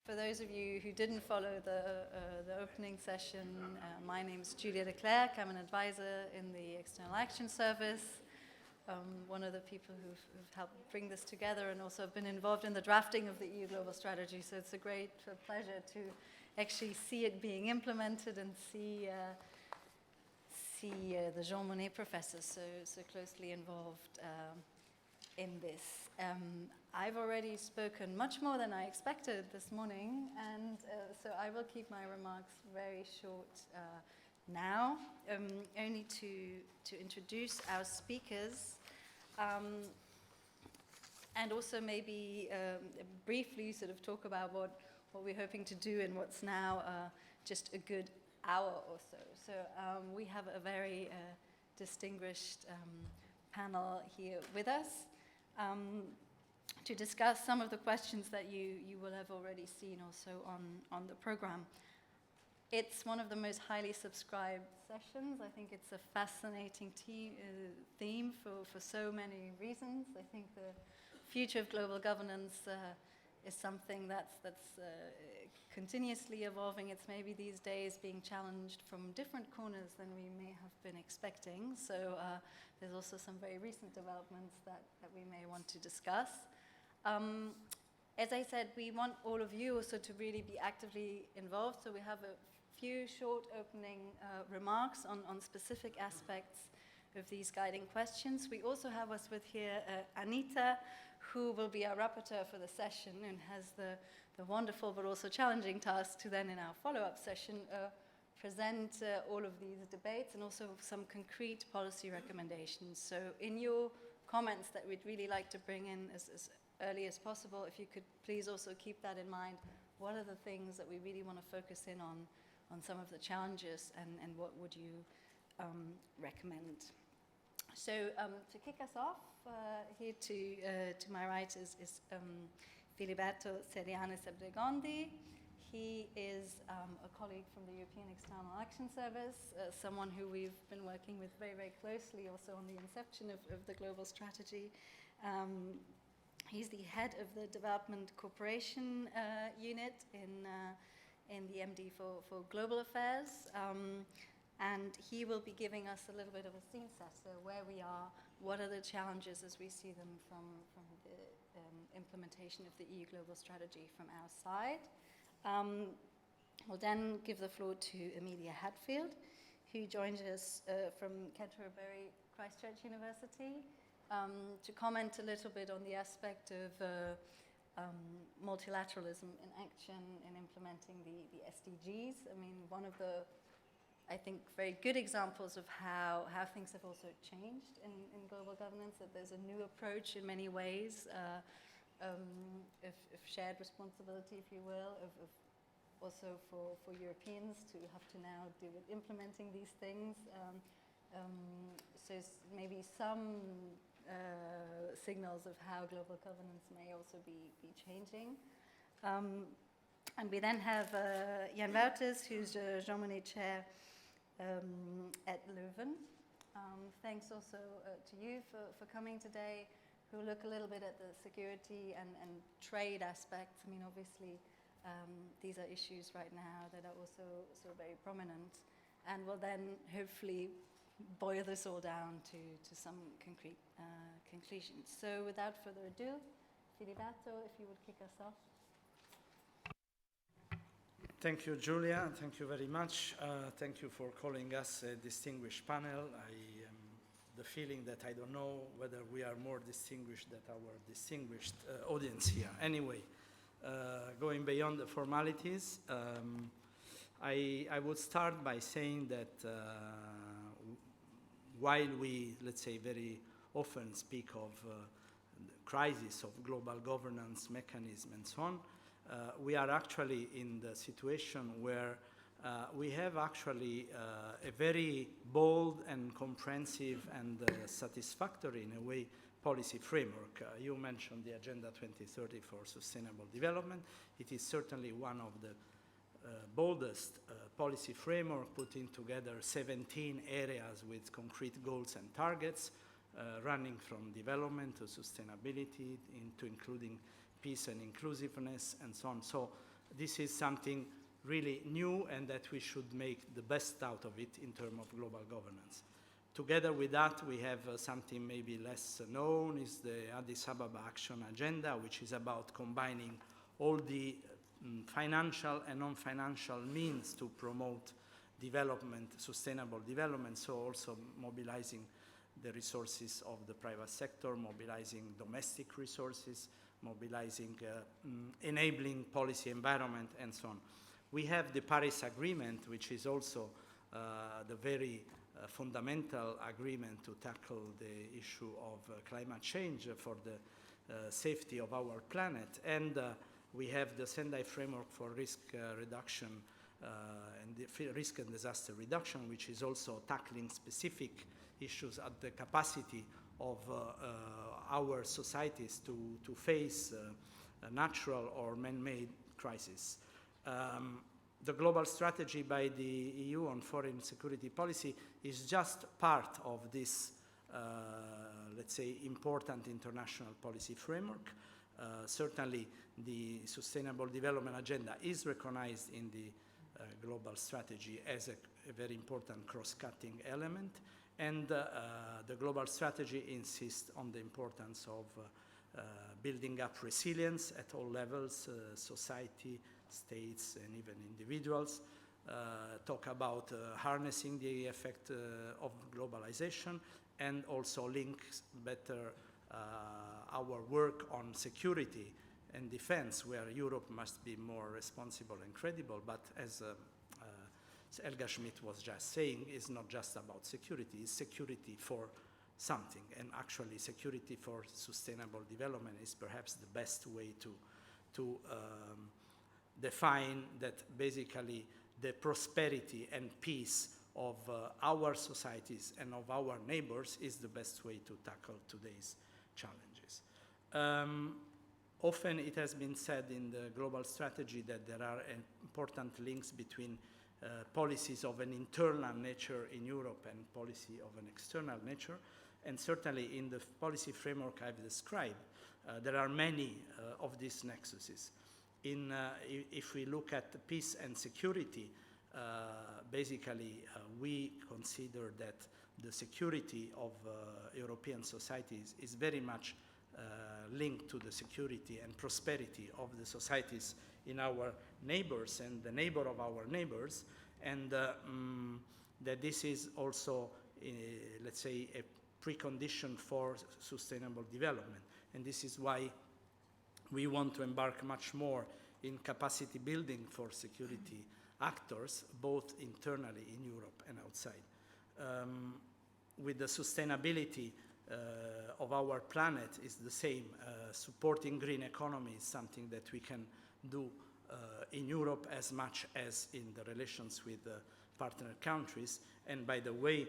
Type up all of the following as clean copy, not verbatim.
For those of you who didn't follow the opening session, my name is Julia de Klerk. I'm an advisor in the External Action Service, one of the people who've helped bring this together and also have been involved in the drafting of the EU Global Strategy. So it's a great pleasure to actually see it being implemented and see the Jean Monnet professors so closely involved in this. I've already spoken much more than I expected this morning, and so I will keep my remarks very short now, only to introduce our speakers, and also maybe briefly sort of talk about what we're hoping to do in what's now just a good hour or so. So we have a very distinguished panel here with us to discuss some of the questions that you will have already seen also on the program. It's one of the most highly subscribed sessions. I think it's a fascinating theme for so many reasons. I think the future of global governance is something that's continuously evolving. It's maybe these days being challenged from different corners than we may have been expecting. So there's also some very recent developments that we may want to discuss. As I said, we want all of you also to really be actively involved. So we have a few short opening remarks on specific aspects of these guiding questions. We also have us with here Anita, who will be our rapporteur for the session and has the wonderful but also challenging task to then in our follow-up session present all of these debates and also some concrete policy recommendations. So in your comments that we'd really like to bring in as early as possible, if you could please also keep that in mind. What are the things that we really want to focus in on some of the challenges, and what would you recommend? So to kick us off, here to my right is Filiberto Ceriani Sebregondi. He is a colleague from the European External Action Service, someone who we've been working with very, very closely also on the inception of the global strategy. He's the head of the Development Cooperation Unit in the MD for Global Affairs. And he will be giving us a little bit of a scene setter, where we are, what are the challenges as we see them from the implementation of the EU Global Strategy from our side. We'll then give the floor to Amelia Hadfield, who joins us from Canterbury Christchurch University, to comment a little bit on the aspect of multilateralism in action in implementing the SDGs. I mean, one of the, I think, very good examples of how things have also changed in global governance, that there's a new approach in many ways of shared responsibility, if you will, of also for Europeans to have to now deal with implementing these things. So maybe some signals of how global governance may also be changing. And we then have Jan Wouters, who's Jean Monnet Chair at Leuven. Thanks also to you for coming today, who look a little bit at the security and trade aspects. I mean, obviously, these are issues right now that are also so very prominent, and will then hopefully boil this all down to some concrete conclusions. So without further ado, Filiberto, if you would kick us off. Thank you, Julia. Thank you very much. Thank you for calling us a distinguished panel. I am the feeling that I don't know whether we are more distinguished than our distinguished audience here. Anyway, going beyond the formalities, I would start by saying that while we, let's say, very often speak of the crisis of global governance mechanism and so on, we are actually in the situation where we have actually a very bold and comprehensive and satisfactory, in a way, policy framework. You mentioned the Agenda 2030 for Sustainable Development. It is certainly one of the boldest policy framework, putting together 17 areas with concrete goals and targets, running from development to sustainability, into including peace and inclusiveness and so on. So this is something really new and that we should make the best out of it in terms of global governance. Together with that, we have something maybe less known, is the Addis Ababa Action Agenda, which is about combining all the financial and non-financial means to promote development, sustainable development, so also mobilizing the resources of the private sector, mobilizing domestic resources, mobilizing, enabling policy environment, and so on. We have the Paris Agreement, which is also the very fundamental agreement to tackle the issue of climate change for the safety of our planet. And we have the Sendai Framework for Risk Reduction and the Risk and Disaster Reduction, which is also tackling specific issues at the capacity of our societies to face a natural or man-made crisis. The global strategy by the EU on foreign security policy is just part of this, let's say, important international policy framework. Certainly, the Sustainable Development Agenda is recognized in the global strategy as a very important cross-cutting element, and the global strategy insists on the importance of building up resilience at all levels, society, states, and even individuals, talk about harnessing the effect of globalization, and also links better our work on security and defense, where Europe must be more responsible and credible, but as Helga Schmidt was just saying, it's not just about security, it's security for something, and actually security for sustainable development is perhaps the best way to define that basically the prosperity and peace of our societies and of our neighbors is the best way to tackle today's challenges. Often it has been said in the global strategy that there are important links between policies of an internal nature in Europe and policy of an external nature, and certainly in the policy framework I've described, there are many of these nexuses. If we look at peace and security, basically we consider that the security of European societies is very much linked to the security and prosperity of the societies in our neighbors and the neighbor of our neighbors, and that this is also, let's say, a precondition for sustainable development. And this is why we want to embark much more in capacity building for security actors, both internally in Europe and outside. With the sustainability of our planet is the same. Supporting green economy is something that we can do in Europe as much as in the relations with the partner countries. And by the way,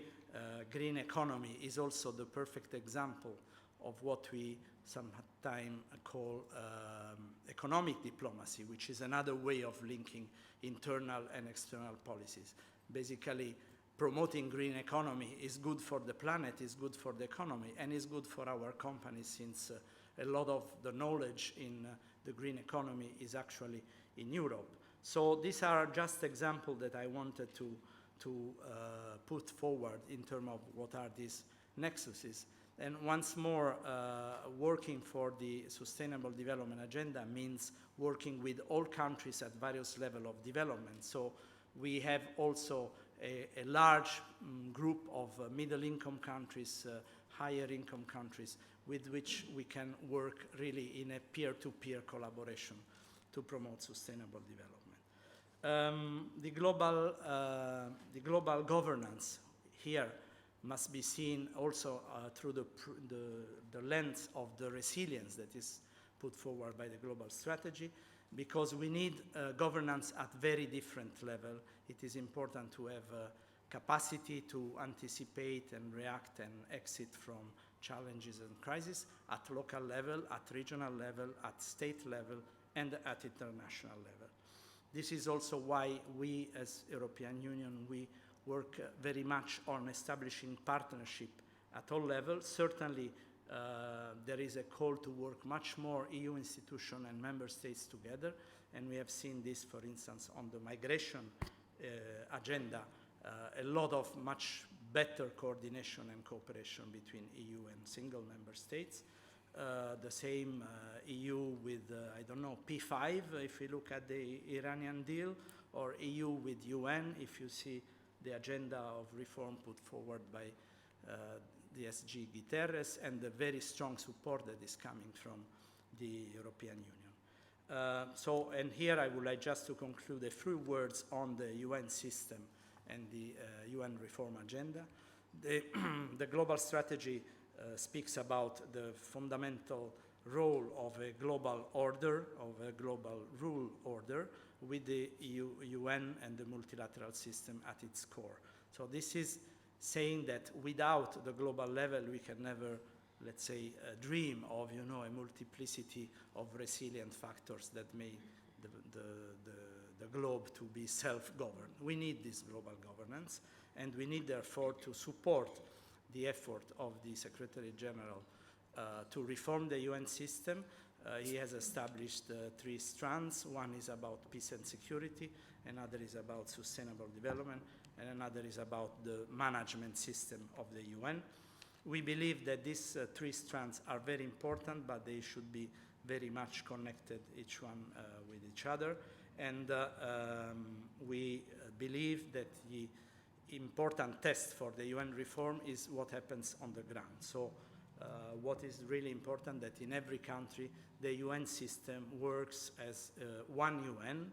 green economy is also the perfect example of what we sometimes call economic diplomacy, which is another way of linking internal and external policies. Basically, promoting green economy is good for the planet, is good for the economy, and is good for our companies, since a lot of the knowledge in the green economy is actually in Europe. So these are just examples that I wanted to put forward in terms of what are these nexuses. And once more, working for the Sustainable Development Agenda means working with all countries at various levels of development. So we have also a large group of middle-income countries, higher-income countries, with which we can work really in a peer-to-peer collaboration to promote sustainable development. The global governance here must be seen also through the lens of the resilience that is put forward by the global strategy, because we need governance at very different level. It is important to have capacity to anticipate and react and exit from challenges and crises at local level, at regional level, at state level, and at international level. This is also why we, as European Union, we work very much on establishing partnership at all levels. Certainly, There is a call to work much more EU institutions and member states together, and we have seen this, for instance, on the migration agenda, a lot of much better coordination and cooperation between EU and single member states. The same EU with, I don't know, P5, if we look at the Iranian deal, or EU with UN, if you see the agenda of reform put forward by the SG Guterres, and the very strong support that is coming from the European Union. And here I would like just to conclude a few words on the UN system and the UN reform agenda. The global strategy speaks about the fundamental role of a global order, of a global rule order, with the UN and the multilateral system at its core. So this is saying that without the global level, we can never, let's say, dream of, you know, a multiplicity of resilient factors that make the globe to be self-governed. We need this global governance, and we need, therefore, to support the effort of the Secretary General to reform the UN system. He has established 3 strands. One is about peace and security, another is about sustainable development, and another is about the management system of the UN. We believe that these 3 strands are very important, but they should be very much connected, each one with each other. And we believe that the important test for the UN reform is what happens on the ground. So what is really important that in every country the UN system works as one UN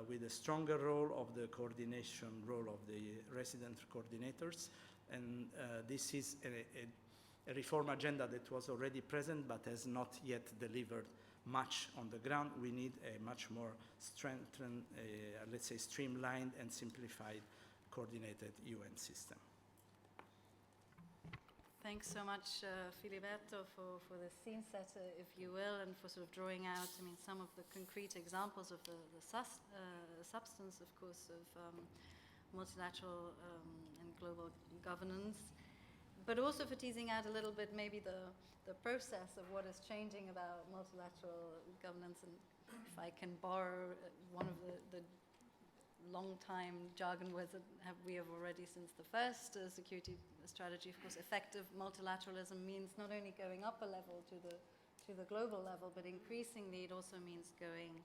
with a stronger role of the coordination role of the resident coordinators. And this is a reform agenda that was already present but has not yet delivered much on the ground. We need a much more strengthened, let's say, streamlined and simplified coordinated UN system. Thanks so much, Filiberto, for the scene setter, if you will, and for sort of drawing out, I mean, some of the concrete examples of the substance, of course, of multilateral and global governance, but also for teasing out a little bit maybe the process of what is changing about multilateral governance. And if I can borrow one of the long-time jargon words that we have already since the first security strategy, of course, effective multilateralism means not only going up a level to the global level, but increasingly it also means going,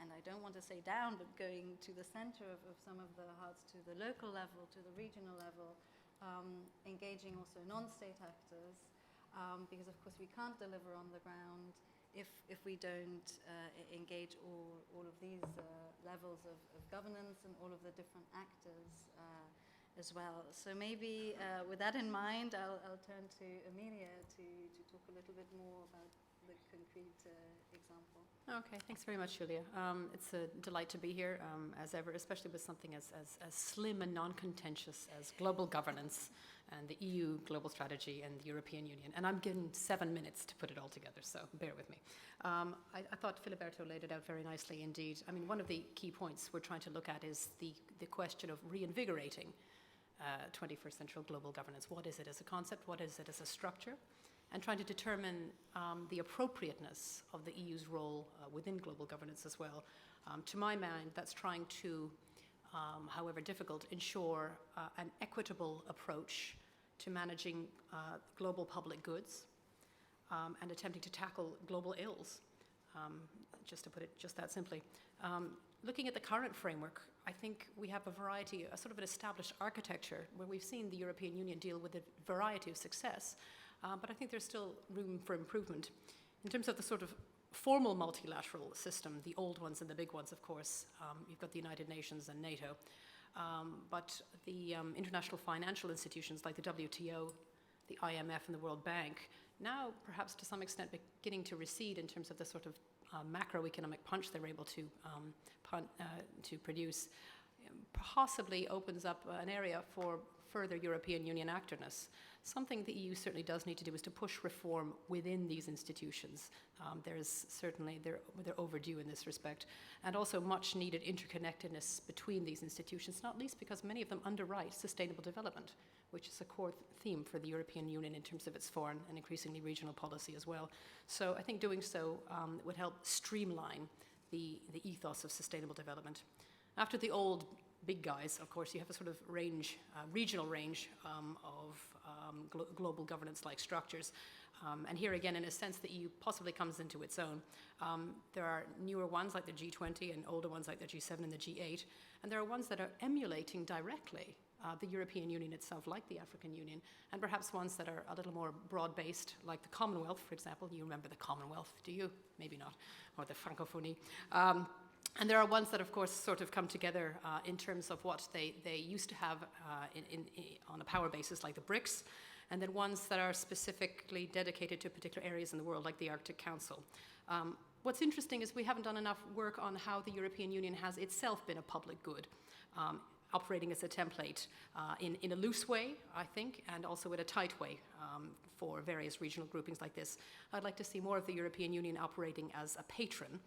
and I don't want to say down, but going to the center of some of the hearts, to the local level, to the regional level, engaging also non-state actors, because of course we can't deliver on the ground if we don't engage all of these levels of governance and all of the different actors as well. So maybe with that in mind, I'll turn to Amelia to talk a little bit more about the concrete example. Okay, thanks very much, Julia. It's a delight to be here, as ever, especially with something as slim and non-contentious as global governance and the EU global strategy and the European Union. And I'm given 7 minutes to put it all together, so bear with me. I thought Filiberto laid it out very nicely indeed. I mean, one of the key points we're trying to look at is the question of reinvigorating 21st century global governance. What is it as a concept? What is it as a structure? And trying to determine the appropriateness of the EU's role within global governance as well. To my mind, that's trying to, however difficult, ensure an equitable approach to managing global public goods and attempting to tackle global ills, just to put it just that simply. Looking at the current framework, I think we have a variety, a sort of an established architecture where we've seen the European Union deal with a variety of success. But I think there's still room for improvement. In terms of the sort of formal multilateral system, the old ones and the big ones, of course, you've got the United Nations and NATO. But the international financial institutions like the WTO, the IMF and the World Bank, now perhaps to some extent beginning to recede in terms of the sort of macroeconomic punch they're able to produce, possibly opens up an area for further European Union activeness. Something the EU certainly does need to do is to push reform within these institutions. They're overdue in this respect, and also much needed interconnectedness between these institutions, not least because many of them underwrite sustainable development, which is a core theme for the European Union in terms of its foreign and increasingly regional policy as well. So I think doing so would help streamline the ethos of sustainable development. After the old big guys, of course, you have a sort of range, regional range of global governance-like structures. And here again, in a sense, the EU possibly comes into its own. There are newer ones like the G20 and older ones like the G7 and the G8. And there are ones that are emulating directly the European Union itself, like the African Union, and perhaps ones that are a little more broad-based, like the Commonwealth, for example. You remember the Commonwealth, do you? Maybe not. Or the Francophonie. And there are ones that, of course, sort of come together in terms of what they used to have on a power basis, like the BRICS, and then ones that are specifically dedicated to particular areas in the world, like the Arctic Council. What's interesting is we haven't done enough work on how the European Union has itself been a public good, operating as a template in a loose way, I think, and also in a tight way for various regional groupings like this. I'd like to see more of the European Union operating as a patron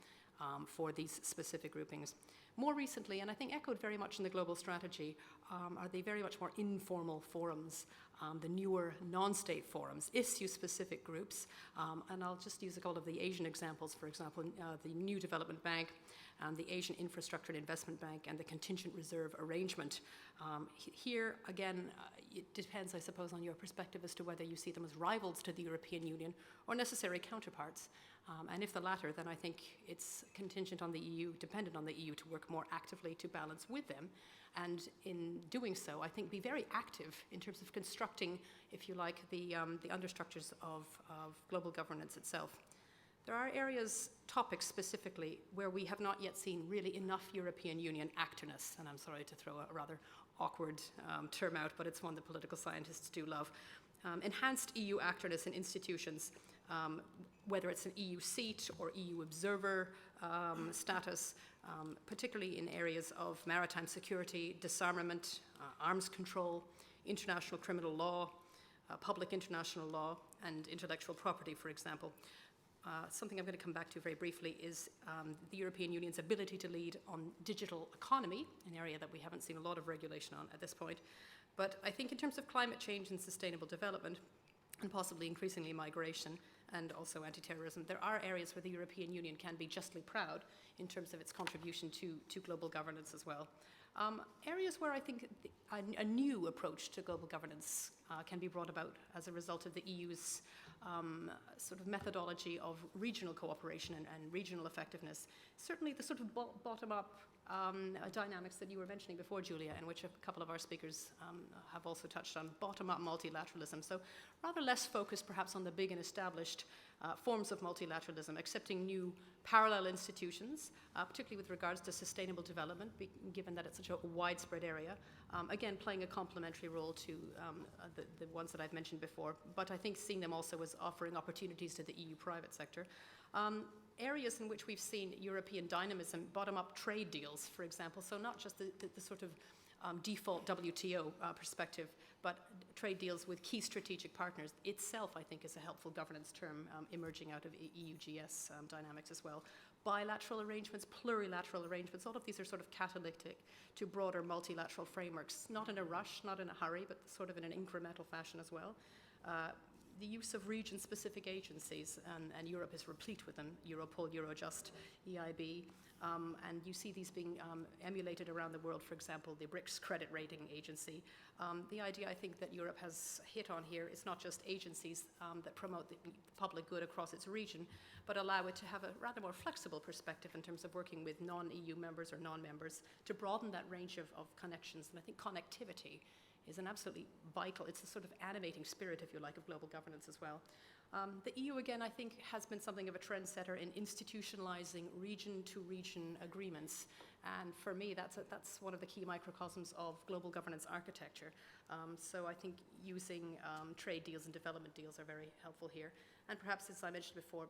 for these specific groupings. More recently, and I think echoed very much in the global strategy, are the very much more informal forums, the newer non-state forums, issue-specific groups, and I'll just use a couple of the Asian examples, for example, the New Development Bank, the Asian Infrastructure and Investment Bank, and the Contingent Reserve Arrangement. Here, again, it depends, I suppose, on your perspective as to whether you see them as rivals to the European Union or necessary counterparts. And if the latter, then I think it's contingent on the EU, dependent on the EU to work more actively to balance with them. And in doing so, I think be very active in terms of constructing, if you like, the understructures of global governance itself. There are areas, topics specifically, where we have not yet seen really enough European Union actorness, and I'm sorry to throw a rather awkward term out, but it's one that political scientists do love. Enhanced EU actorness in institutions, whether it's an EU seat or EU observer status, particularly in areas of maritime security, disarmament, arms control, international criminal law, public international law, and intellectual property, for example. Something I'm going to come back to very briefly is the European Union's ability to lead on digital economy, an area that we haven't seen a lot of regulation on at this point. But I think in terms of climate change and sustainable development, and possibly increasingly migration and also anti-terrorism, there are areas where the European Union can be justly proud in terms of its contribution to global governance as well. Areas where I think a new approach to global governance can be brought about as a result of the EU's sort of methodology of regional cooperation and regional effectiveness. Certainly the sort of bottom-up dynamics that you were mentioning before, Julia, and which a couple of our speakers have also touched on, bottom-up multilateralism. So rather less focused perhaps on the big and established forms of multilateralism, accepting new parallel institutions, particularly with regards to sustainable development, given that it's such a widespread area. Again, playing a complementary role to the ones that I've mentioned before, but I think seeing them also as offering opportunities to the EU private sector. Areas in which we've seen European dynamism, bottom-up trade deals, for example, so not just the sort of default WTO perspective, but trade deals with key strategic partners itself, I think, is a helpful governance term emerging out of EU-GS dynamics as well. Bilateral arrangements, plurilateral arrangements, all of these are sort of catalytic to broader multilateral frameworks, not in a rush, not in a hurry, but sort of in an incremental fashion as well. The use of region-specific agencies, and Europe is replete with them, Europol, Eurojust, EIB, and you see these being emulated around the world, for example, the BRICS credit rating agency. The idea I think that Europe has hit on here is not just agencies that promote the public good across its region, but allow it to have a rather more flexible perspective in terms of working with non-EU members or non-members to broaden that range of connections. And I think connectivity is an absolutely vital, it's a sort of animating spirit, if you like, of global governance as well. The EU, again, I think has been something of a trendsetter in institutionalizing region-to-region agreements. And for me, that's one of the key microcosms of global governance architecture. So I think using trade deals and development deals are very helpful here. And perhaps, as I mentioned before,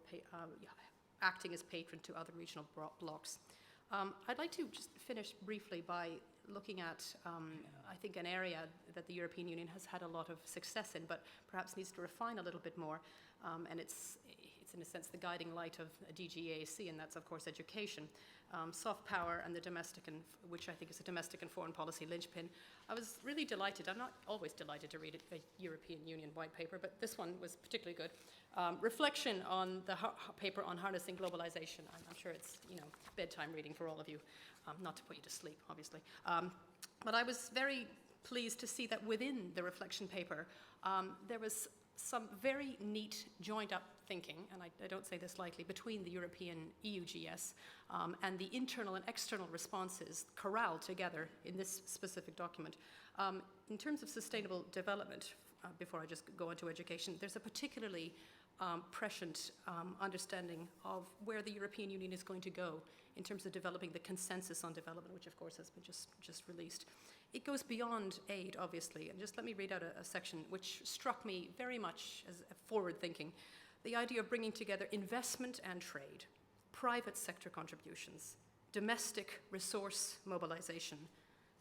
acting as patron to other regional blocs. I'd like to just finish briefly by looking at, I think, an area that the European Union has had a lot of success in, but perhaps needs to refine a little bit more. And it's in a sense the guiding light of DGAC, and that's of course education. Soft power and the domestic, which I think is a domestic and foreign policy linchpin. I was really delighted, I'm not always delighted to read a European Union white paper, but this one was particularly good. Reflection on the paper on harnessing globalization. I'm sure it's, bedtime reading for all of you, not to put you to sleep, obviously. But I was very pleased to see that within the reflection paper, there was some very neat joined up thinking, and I don't say this lightly, between the European EUGS and the internal and external responses corralled together in this specific document. In terms of sustainable development, before I just go into education, there's a particularly prescient understanding of where the European Union is going to go in terms of developing the consensus on development, which of course has been just released. It goes beyond aid, obviously, and just let me read out a section which struck me very much as forward thinking. The idea of bringing together investment and trade, private sector contributions, domestic resource mobilization,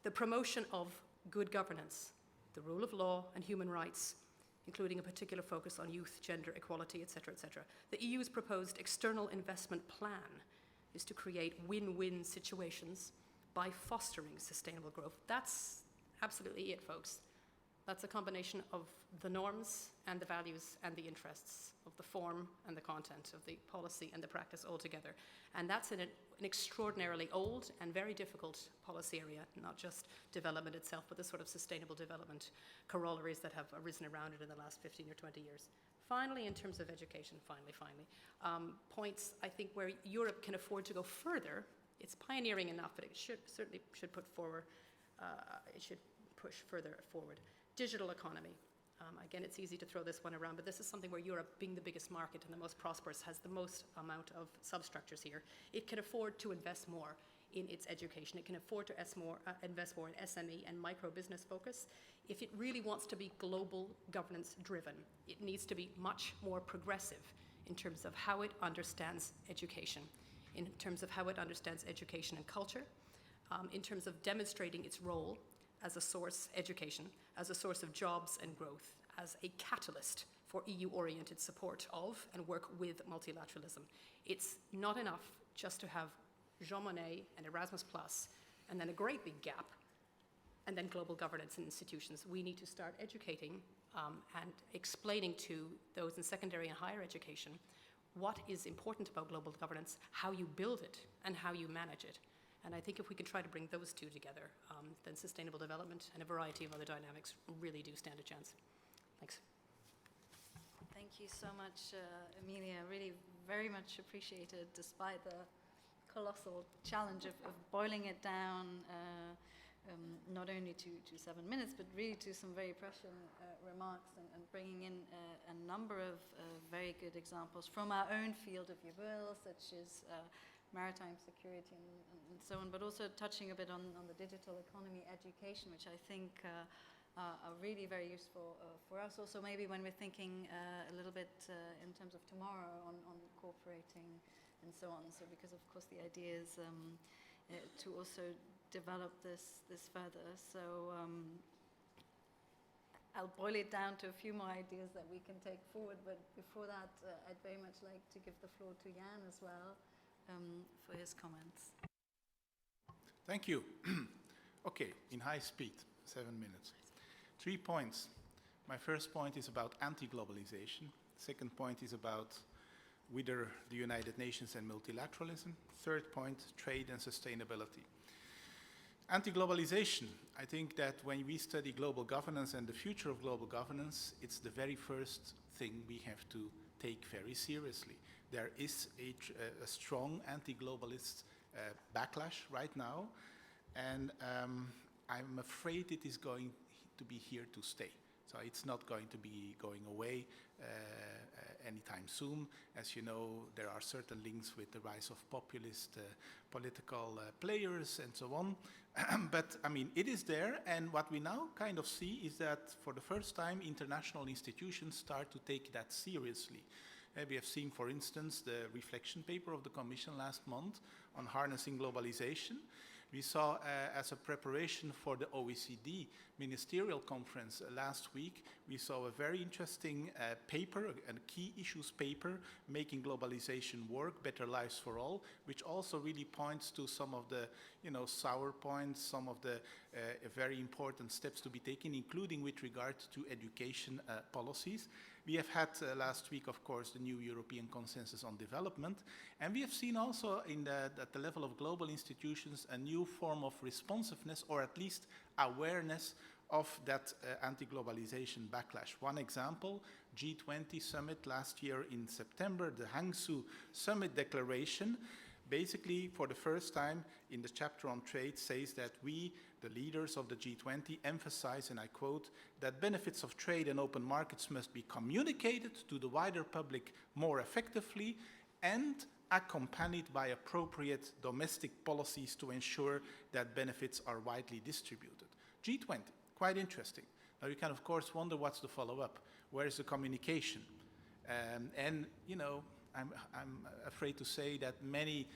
the promotion of good governance, the rule of law and human rights, including a particular focus on youth, gender equality, etc., etc. The EU's proposed external investment plan is to create win-win situations by fostering sustainable growth. That's absolutely it, folks. That's a combination of the norms and the values and the interests of the form and the content of the policy and the practice altogether. And that's in an extraordinarily old and very difficult policy area, not just development itself, but the sort of sustainable development corollaries that have arisen around it in the last 15 or 20 years. Finally, in terms of education, points I think where Europe can afford to go further. It's pioneering enough, but it certainly should put forward, it should push further forward. Digital economy. Again, it's easy to throw this one around, but this is something where Europe, being the biggest market and the most prosperous, has the most amount of substructures here. It can afford to invest more in its education. It can afford to invest more in SME and micro business focus. If it really wants to be global governance driven, it needs to be much more progressive in terms of how it understands education, in terms of how it understands education and culture, in terms of demonstrating its role as a source, education, as a source of jobs and growth, as a catalyst for EU-oriented support of and work with multilateralism. It's not enough just to have Jean Monnet and Erasmus+, and then a great big gap, and then global governance and institutions. We need to start educating and explaining to those in secondary and higher education what is important about global governance, how you build it, and how you manage it. And I think if we can try to bring those two together, then sustainable development and a variety of other dynamics really do stand a chance. Thanks. Thank you so much, Amelia. Really very much appreciated, despite the colossal challenge of boiling it down, not only to 7 minutes, but really to some very prescient remarks and bringing in a number of very good examples from our own field, if you will, such as maritime security and so on, but also touching a bit on the digital economy education, which I think are really very useful for us. Also, maybe when we're thinking a little bit in terms of tomorrow on cooperating and so on. So because of course the idea is to also develop this further. So I'll boil it down to a few more ideas that we can take forward, but before that I'd very much like to give the floor to Jan as well for his comments. Thank you. Okay, in high speed, 7 minutes. 3 points. My first point is about anti-globalization. Second point is about whether the United Nations and multilateralism. Third point, trade and sustainability. Anti-globalization. I think that when we study global governance and the future of global governance, it's the very first thing we have to take very seriously. There is a strong anti-globalist backlash right now, and I'm afraid it is going to be here to stay. So it's not going to be going away anytime soon. As you know, there are certain links with the rise of populist political players and so on. But I mean, it is there, and what we now kind of see is that for the first time, international institutions start to take that seriously. We have seen, for instance, the reflection paper of the Commission last month on harnessing globalization. We saw, as a preparation for the OECD ministerial conference last week, we saw a very interesting paper, a key issues paper, Making Globalization Work, Better Lives for All, which also really points to some of the, sour points, some of the very important steps to be taken, including with regard to education policies. We have had last week, of course, the new European Consensus on Development, and we have seen also at the level of global institutions a new form of responsiveness, or at least awareness of that anti-globalization backlash. One example, G20 summit last year in September, the Hangzhou Summit Declaration, basically for the first time in the chapter on trade says that we, the leaders of the G20, emphasize, and I quote, that benefits of trade and open markets must be communicated to the wider public more effectively and accompanied by appropriate domestic policies to ensure that benefits are widely distributed. G20, quite interesting. Now you can of course wonder what's the follow-up. Where is the communication? I'm afraid to say that many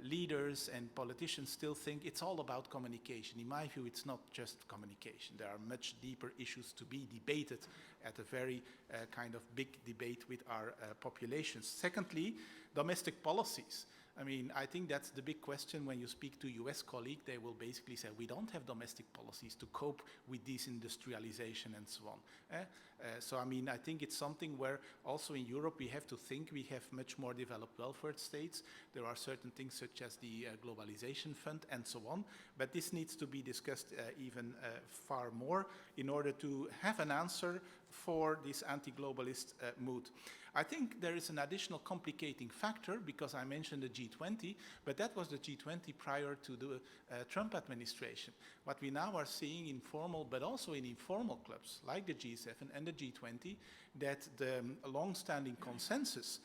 leaders and politicians still think it's all about communication. In my view, it's not just communication. There are much deeper issues to be debated at a very kind of big debate with our populations. Secondly, domestic policies. I mean, I think that's the big question when you speak to US colleagues. They will basically say, we don't have domestic policies to cope with desindustrialization and so on. So, I mean, I think it's something where also in Europe we have to think. We have much more developed welfare states. There are certain things such as the Globalization Fund and so on. But this needs to be discussed even far more in order to have an answer for this anti-globalist mood. I think there is an additional complicating factor because I mentioned the G20, but that was the G20 prior to the Trump administration. What we now are seeing in formal, but also in informal clubs like the G7 and the G20, that the long-standing consensus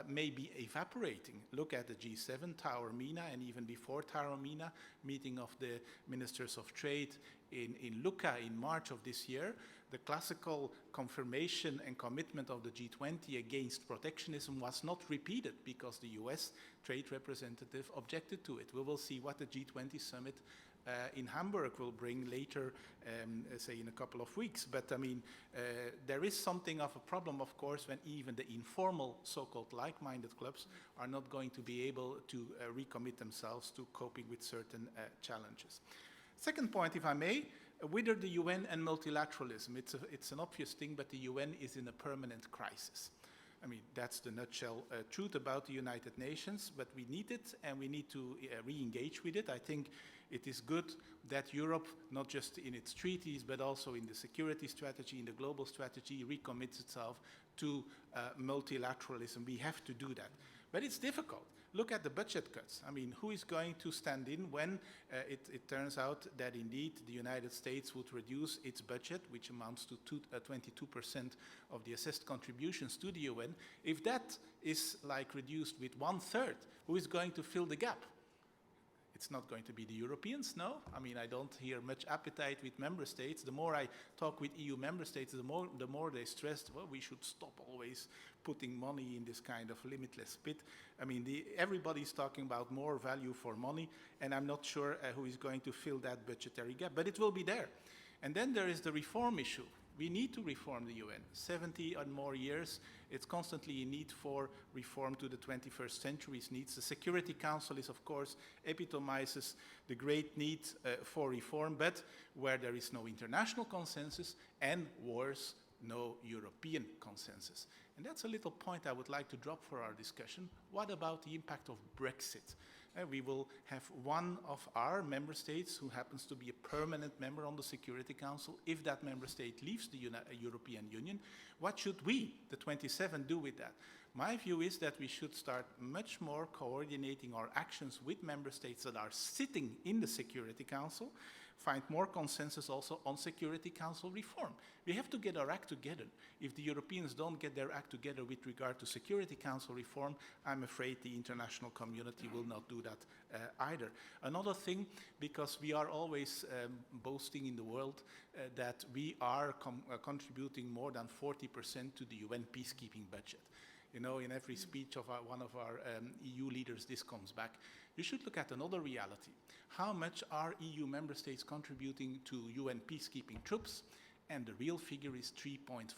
may be evaporating. Look at the G7, Taormina, and even before Taormina, meeting of the ministers of trade in Lucca in March of this year. The classical confirmation and commitment of the G20 against protectionism was not repeated because the US trade representative objected to it. We will see what the G20 summit in Hamburg will bring later, say in a couple of weeks. But I mean, there is something of a problem, of course, when even the informal so-called like-minded clubs are not going to be able to recommit themselves to coping with certain challenges. Second point, if I may, whether the UN and multilateralism, it's an obvious thing, but the UN is in a permanent crisis. I mean, that's the nutshell truth about the United Nations, but we need it and we need to re-engage with it. I think it is good that Europe, not just in its treaties, but also in the security strategy, in the global strategy, recommits itself to multilateralism. We have to do that. But it's difficult. Look at the budget cuts. I mean, who is going to stand in when it turns out that indeed the United States would reduce its budget, which amounts to 22% of the assessed contributions to the UN? If that is like reduced with 1/3, who is going to fill the gap? It's not going to be the Europeans, no. I mean, I don't hear much appetite with member states. The more I talk with EU member states, the more they stressed, well, we should stop always putting money in this kind of limitless pit. I mean, everybody's talking about more value for money, and I'm not sure who is going to fill that budgetary gap, but it will be there. And then there is the reform issue. We need to reform the UN. 70 and more years, it's constantly in need for reform to the 21st century's needs. The Security Council is, of course, epitomizes the great need for reform, but where there is no international consensus and worse, no European consensus. And that's a little point I would like to drop for our discussion. What about the impact of Brexit? We will have one of our member states who happens to be a permanent member on the Security Council. If that member state leaves the European Union, what should we, the 27, do with that? My view is that we should start much more coordinating our actions with member states that are sitting in the Security Council, find more consensus also on Security Council reform. We have to get our act together. If the Europeans don't get their act together with regard to Security Council reform, I'm afraid the international community will not do that either. Another thing, because we are always boasting in the world that we are contributing more than 40% to the UN peacekeeping budget. You know, in every speech of one of our EU leaders, this comes back. You should look at another reality. How much are EU member states contributing to UN peacekeeping troops? And the real figure is 3.5%.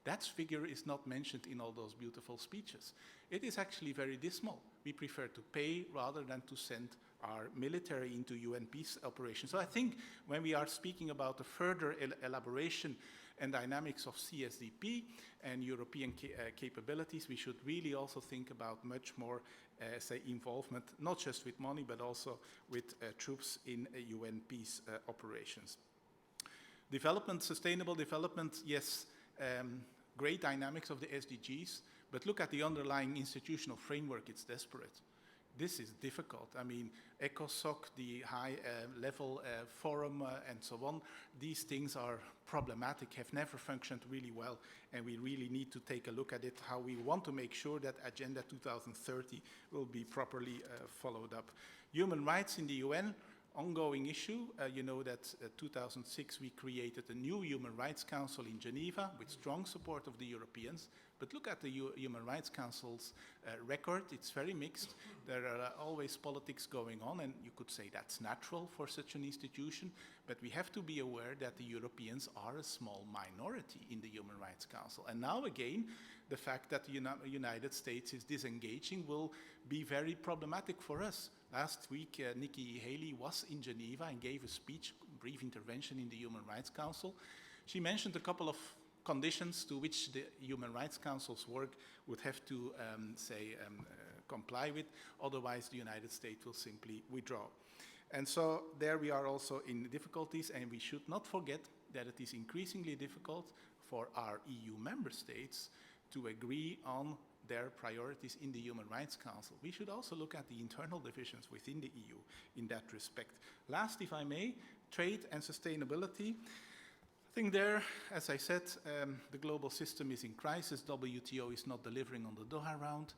That figure is not mentioned in all those beautiful speeches. It is actually very dismal. We prefer to pay rather than to send our military into UN peace operations. So I think when we are speaking about the further elaboration and dynamics of CSDP and European capabilities, we should really also think about much more, say, involvement, not just with money, but also with troops in UN peace operations. Development, sustainable development, yes, great dynamics of the SDGs, but look at the underlying institutional framework, it's desperate. This is difficult. I mean, ECOSOC, the high-level forum, and so on, these things are problematic, have never functioned really well, and we really need to take a look at it, how we want to make sure that Agenda 2030 will be properly followed up. Human rights in the UN, ongoing issue. You know that 2006 we created a new Human Rights Council in Geneva with strong support of the Europeans. But look at the Human Rights Council's record. It's very mixed. There are always politics going on, and you could say that's natural for such an institution. But we have to be aware that the Europeans are a small minority in the Human Rights Council. And now again, the fact that the United States is disengaging will be very problematic for us. Last week, Nikki Haley was in Geneva and gave a speech, brief intervention in the Human Rights Council. She mentioned a couple of conditions to which the Human Rights Council's work would have to, comply with. Otherwise, the United States will simply withdraw. And so there we are also in difficulties, and we should not forget that it is increasingly difficult for our EU member states to agree on their priorities in the Human Rights Council. We should also look at the internal divisions within the EU in that respect. Last, if I may, trade and sustainability. I think there, as I said, the global system is in crisis. WTO is not delivering on the Doha round.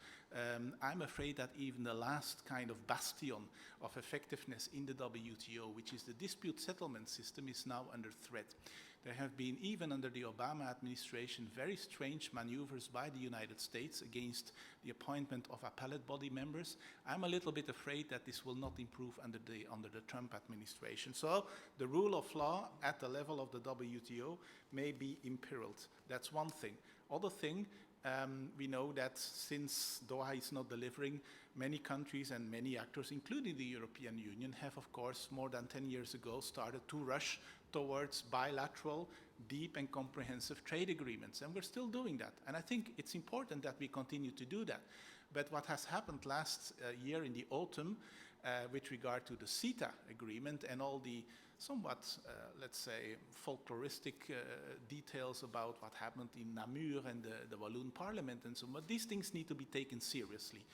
I'm afraid that even the last kind of bastion of effectiveness in the WTO, which is the dispute settlement system, is now under threat. There have been, even under the Obama administration, very strange maneuvers by the United States against the appointment of appellate body members. I'm a little bit afraid that this will not improve under the Trump administration. So the rule of law at the level of the WTO may be imperiled. That's one thing. Other thing, we know that since Doha is not delivering, many countries and many actors, including the European Union, have, of course, more than 10 years ago started to rush towards bilateral, deep and comprehensive trade agreements. And we're still doing that. And I think it's important that we continue to do that. But what has happened last year in the autumn with regard to the CETA agreement and all the somewhat, let's say, folkloristic details about what happened in Namur and the Walloon Parliament and so on, but these things need to be taken seriously.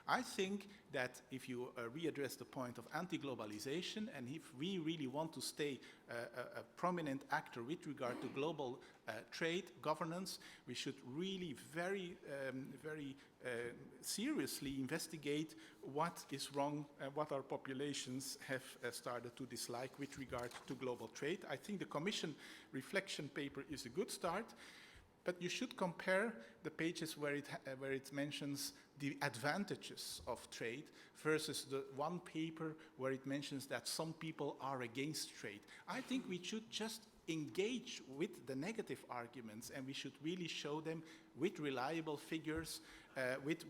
I think that if you readdress the point of anti-globalization, and if we really want to stay a prominent actor with regard to global trade governance, we should really very seriously investigate what is wrong and what our populations have started to dislike with regard to global trade. I think the Commission reflection paper is a good start. But you should compare the pages where it mentions the advantages of trade versus the one paper where it mentions that some people are against trade. I think we should just engage with the negative arguments, and we should really show them with reliable figures, with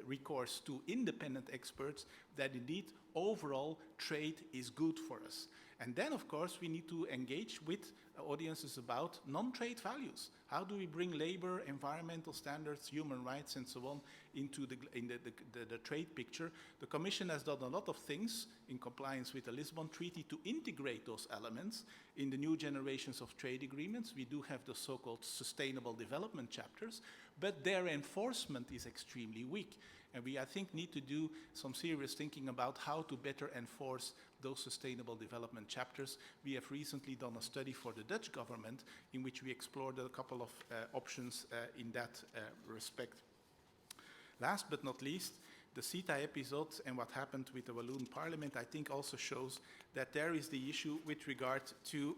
recourse to independent experts, that indeed overall trade is good for us. And then, of course, we need to engage with audiences about non-trade values. How do we bring labor, environmental standards, human rights, and so on into the trade picture? The Commission has done a lot of things in compliance with the Lisbon Treaty to integrate those elements in the new generations of trade agreements. We do have the so-called sustainable development chapters, but their enforcement is extremely weak. And we, I think, need to do some serious thinking about how to better enforce those sustainable development chapters. We have recently done a study for the Dutch government in which we explored a couple of options in that respect. Last but not least, the CETA episode and what happened with the Walloon Parliament, I think, also shows that there is the issue with regard to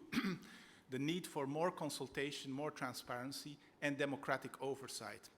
the need for more consultation, more transparency, and democratic oversight.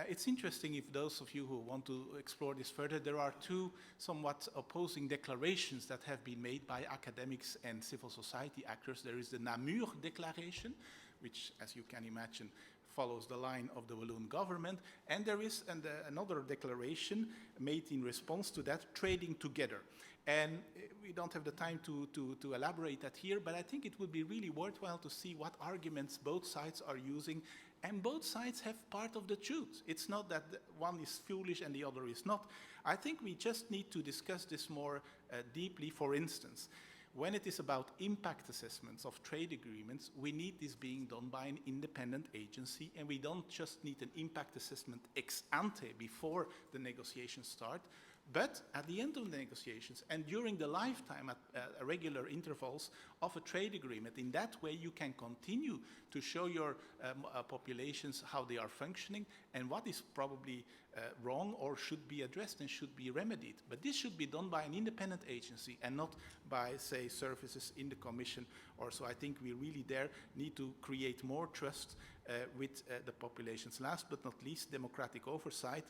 It's interesting, if those of you who want to explore this further, there are two somewhat opposing declarations that have been made by academics and civil society actors. There is the Namur Declaration, which, as you can imagine, follows the line of the Walloon government, and there is another declaration made in response to that, Trading Together. And we don't have the time to elaborate that here, but I think it would be really worthwhile to see what arguments both sides are using, and both sides have part of the truth. It's not that one is foolish and the other is not. I think we just need to discuss this more deeply. For instance, when it is about impact assessments of trade agreements, we need this being done by an independent agency, and we don't just need an impact assessment ex ante before the negotiations start, but at the end of the negotiations and during the lifetime at regular intervals of a trade agreement. In that way, you can continue to show your populations how they are functioning and what is probably wrong or should be addressed and should be remedied. But this should be done by an independent agency and not by, say, services in the Commission or so. I think we really there need to create more trust with the populations. Last but not least, democratic oversight.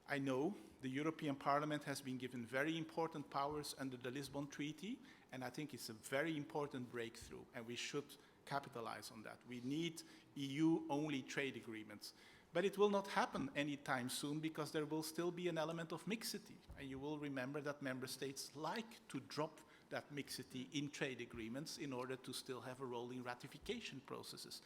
I know the European Parliament has been given very important powers under the Lisbon Treaty, and I think it's a very important breakthrough, and we should capitalize on that. We need EU-only trade agreements. But it will not happen anytime soon because there will still be an element of mixity. And you will remember that member states like to drop that mixity in trade agreements in order to still have a rolling ratification processes.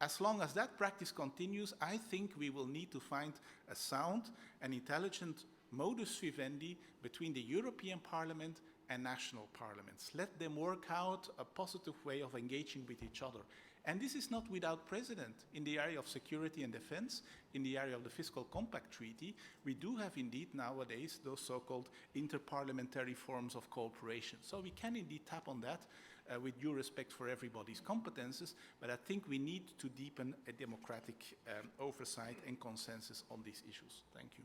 As long as that practice continues, I think we will need to find a sound and intelligent modus vivendi between the European Parliament and national parliaments. Let them work out a positive way of engaging with each other. And this is not without precedent. In the area of security and defense, in the area of the Fiscal Compact Treaty, we do have indeed nowadays those so-called interparliamentary forms of cooperation. So we can indeed tap on that with due respect for everybody's competences, but I think we need to deepen a democratic oversight and consensus on these issues. Thank you.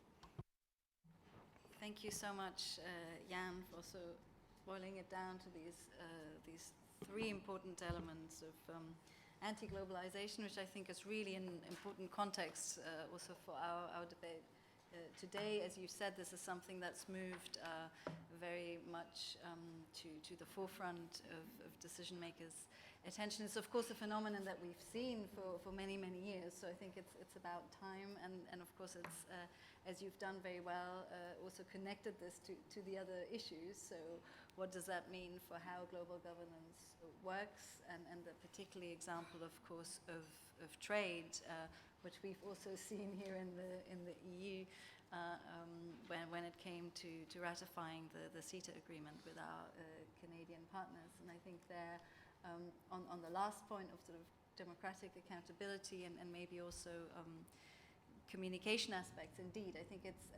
Thank you so much, Jan, for also boiling it down to these three important elements of anti-globalization, which I think is really an important context also for our debate today. As you said, this is something that's moved very much to the forefront of decision makers' attention. It's of course a phenomenon that we've seen for many, many years, so I think it's about time, and of course it's, as you've done very well, also connected this to the other issues. So what does that mean for how global governance works, and the particular example, of course, of trade, which we've also seen here in the EU when it came to ratifying the CETA agreement with our Canadian partners. And I think there, on the last point of sort of democratic accountability and maybe also communication aspects, indeed, I think it's,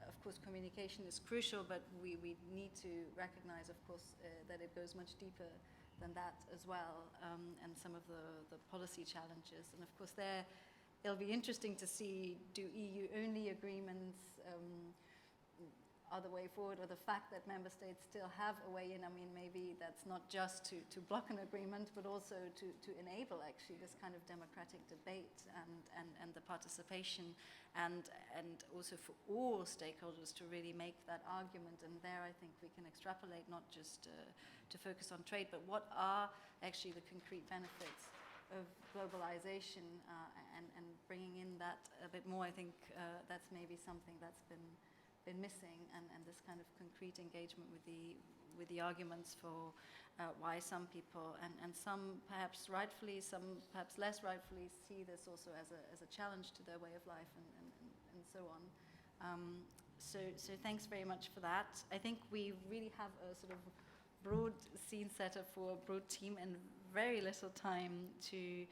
of course, communication is crucial, but we need to recognize, of course, that it goes much deeper than that as well, and some of the policy challenges. And of course, it'll be interesting to see, do EU-only agreements are the way forward, or the fact that member states still have a way in. I mean, maybe that's not just to block an agreement, but also to enable actually this kind of democratic debate and the participation, and also for all stakeholders to really make that argument. And there I think we can extrapolate not just to focus on trade, but what are actually the concrete benefits of globalization, and bringing in that a bit more. I think that's maybe something that's been missing, and this kind of concrete engagement with the arguments for why some people and some perhaps rightfully, some perhaps less rightfully, see this also as a challenge to their way of life and so on. So thanks very much for that. I think we really have a sort of broad scene setter for a broad team and very little time to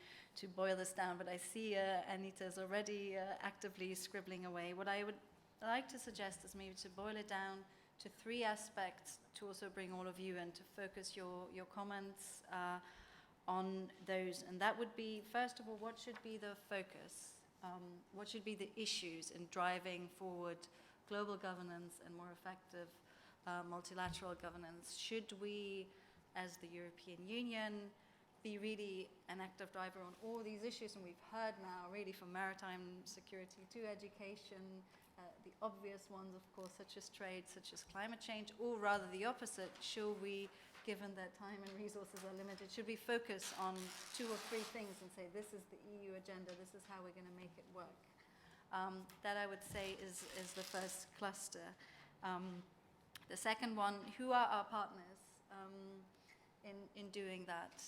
boil this down, but I see Anita's already actively scribbling away. What I would like to suggest is maybe to boil it down to three aspects, to also bring all of you and to focus your comments on those. And that would be, first of all, what should be the focus? What should be the issues in driving forward global governance and more effective multilateral governance? Should we, as the European Union, be really an active driver on all these issues. And we've heard now really from maritime security to education, the obvious ones, of course, such as trade, such as climate change, or rather the opposite. Should we, given that time and resources are limited, should we focus on 2 or 3 things and say, this is the EU agenda, this is how we're going to make it work? That I would say is the first cluster. The second one, who are our partners in doing that?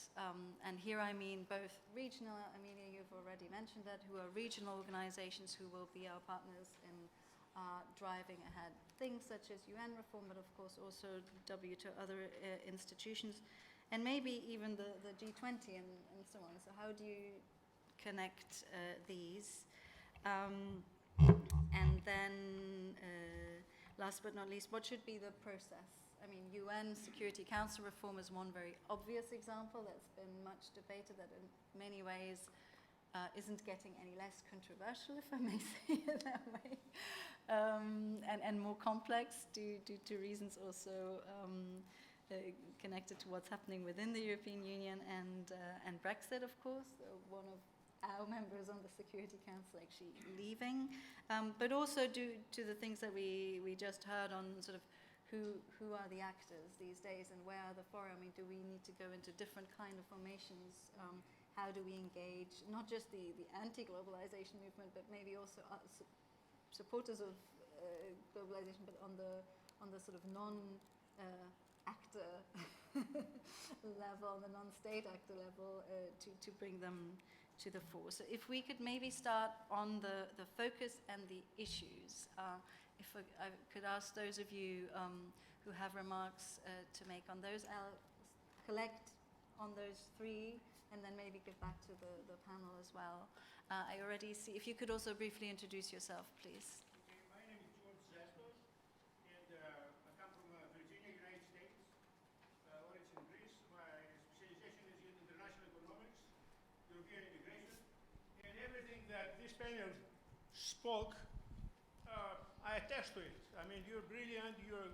And here I mean both regional, Amelia, you've already mentioned that, who are regional organizations who will be our partners in driving ahead things such as UN reform, but of course also WTO, other institutions, and maybe even the G20 and so on. So how do you connect these? And then, last but not least, what should be the process? I mean, UN Security Council reform is one very obvious example that's been much debated, that in many ways isn't getting any less controversial, if I may say it that way, and more complex due to reasons also connected to what's happening within the European Union and Brexit, of course. One of our members on the Security Council actually leaving, but also due to the things that we just heard on sort of who are the actors these days and where are the fora? I mean, do we need to go into different kind of formations? How do we engage not just the anti-globalization movement, but maybe also supporters of globalization, but on the sort of non-actor level, the non-state actor level, to bring them to the fore. So if we could maybe start on the focus and the issues. If I could ask those of you who have remarks to make on those, I'll collect on those 3 and then maybe give back to the panel as well. I already see, if you could also briefly introduce yourself, please. Okay, my name is George Zestos, and I come from Virginia, United States, origin Greece. My specialization is in international economics, European integration, and everything that this panel spoke, I attest to it. I mean, you're brilliant, you're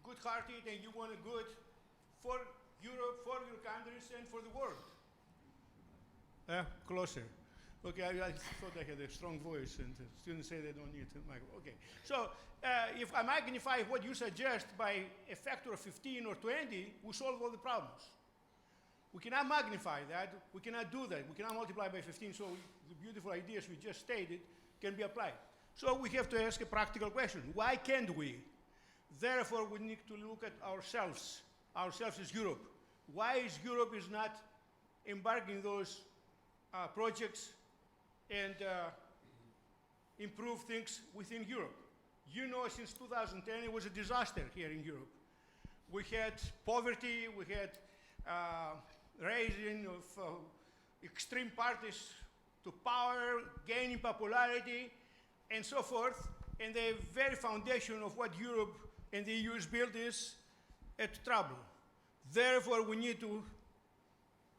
good-hearted, and you want good for Europe, for your countries, and for the world. Closer. Okay, I thought I had a strong voice, and students say they don't need to microphone. Okay, so if I magnify what you suggest by a factor of 15 or 20, we solve all the problems. We cannot magnify that. We cannot do that. We cannot multiply by 15, so the beautiful ideas we just stated can be applied. So we have to ask a practical question. Why can't we? Therefore, we need to look at ourselves as Europe. Why is Europe is not embarking those projects and improve things within Europe? You know, since 2010, it was a disaster here in Europe. We had poverty, we had raising of extreme parties to power, gaining popularity, and so forth, and the very foundation of what Europe and the EU is built is at trouble. Therefore, we need to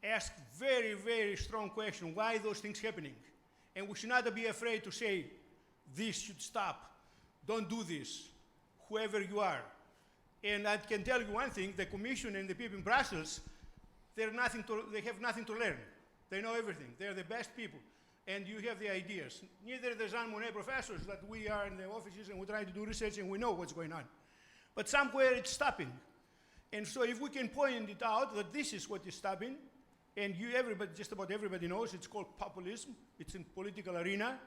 ask very, very strong question, why those things happening? And we should not be afraid to say, this should stop, don't do this, whoever you are. And I can tell you one thing, the Commission and the people in Brussels, they have nothing to learn. They know everything, they're the best people. And you have the ideas. Neither the Jean Monnet professors that we are in the offices and we try to do research and we know what's going on. But somewhere it's stopping. And so if we can point it out that this is what is stopping, and everybody, just about everybody knows, it's called populism. It's in political arena,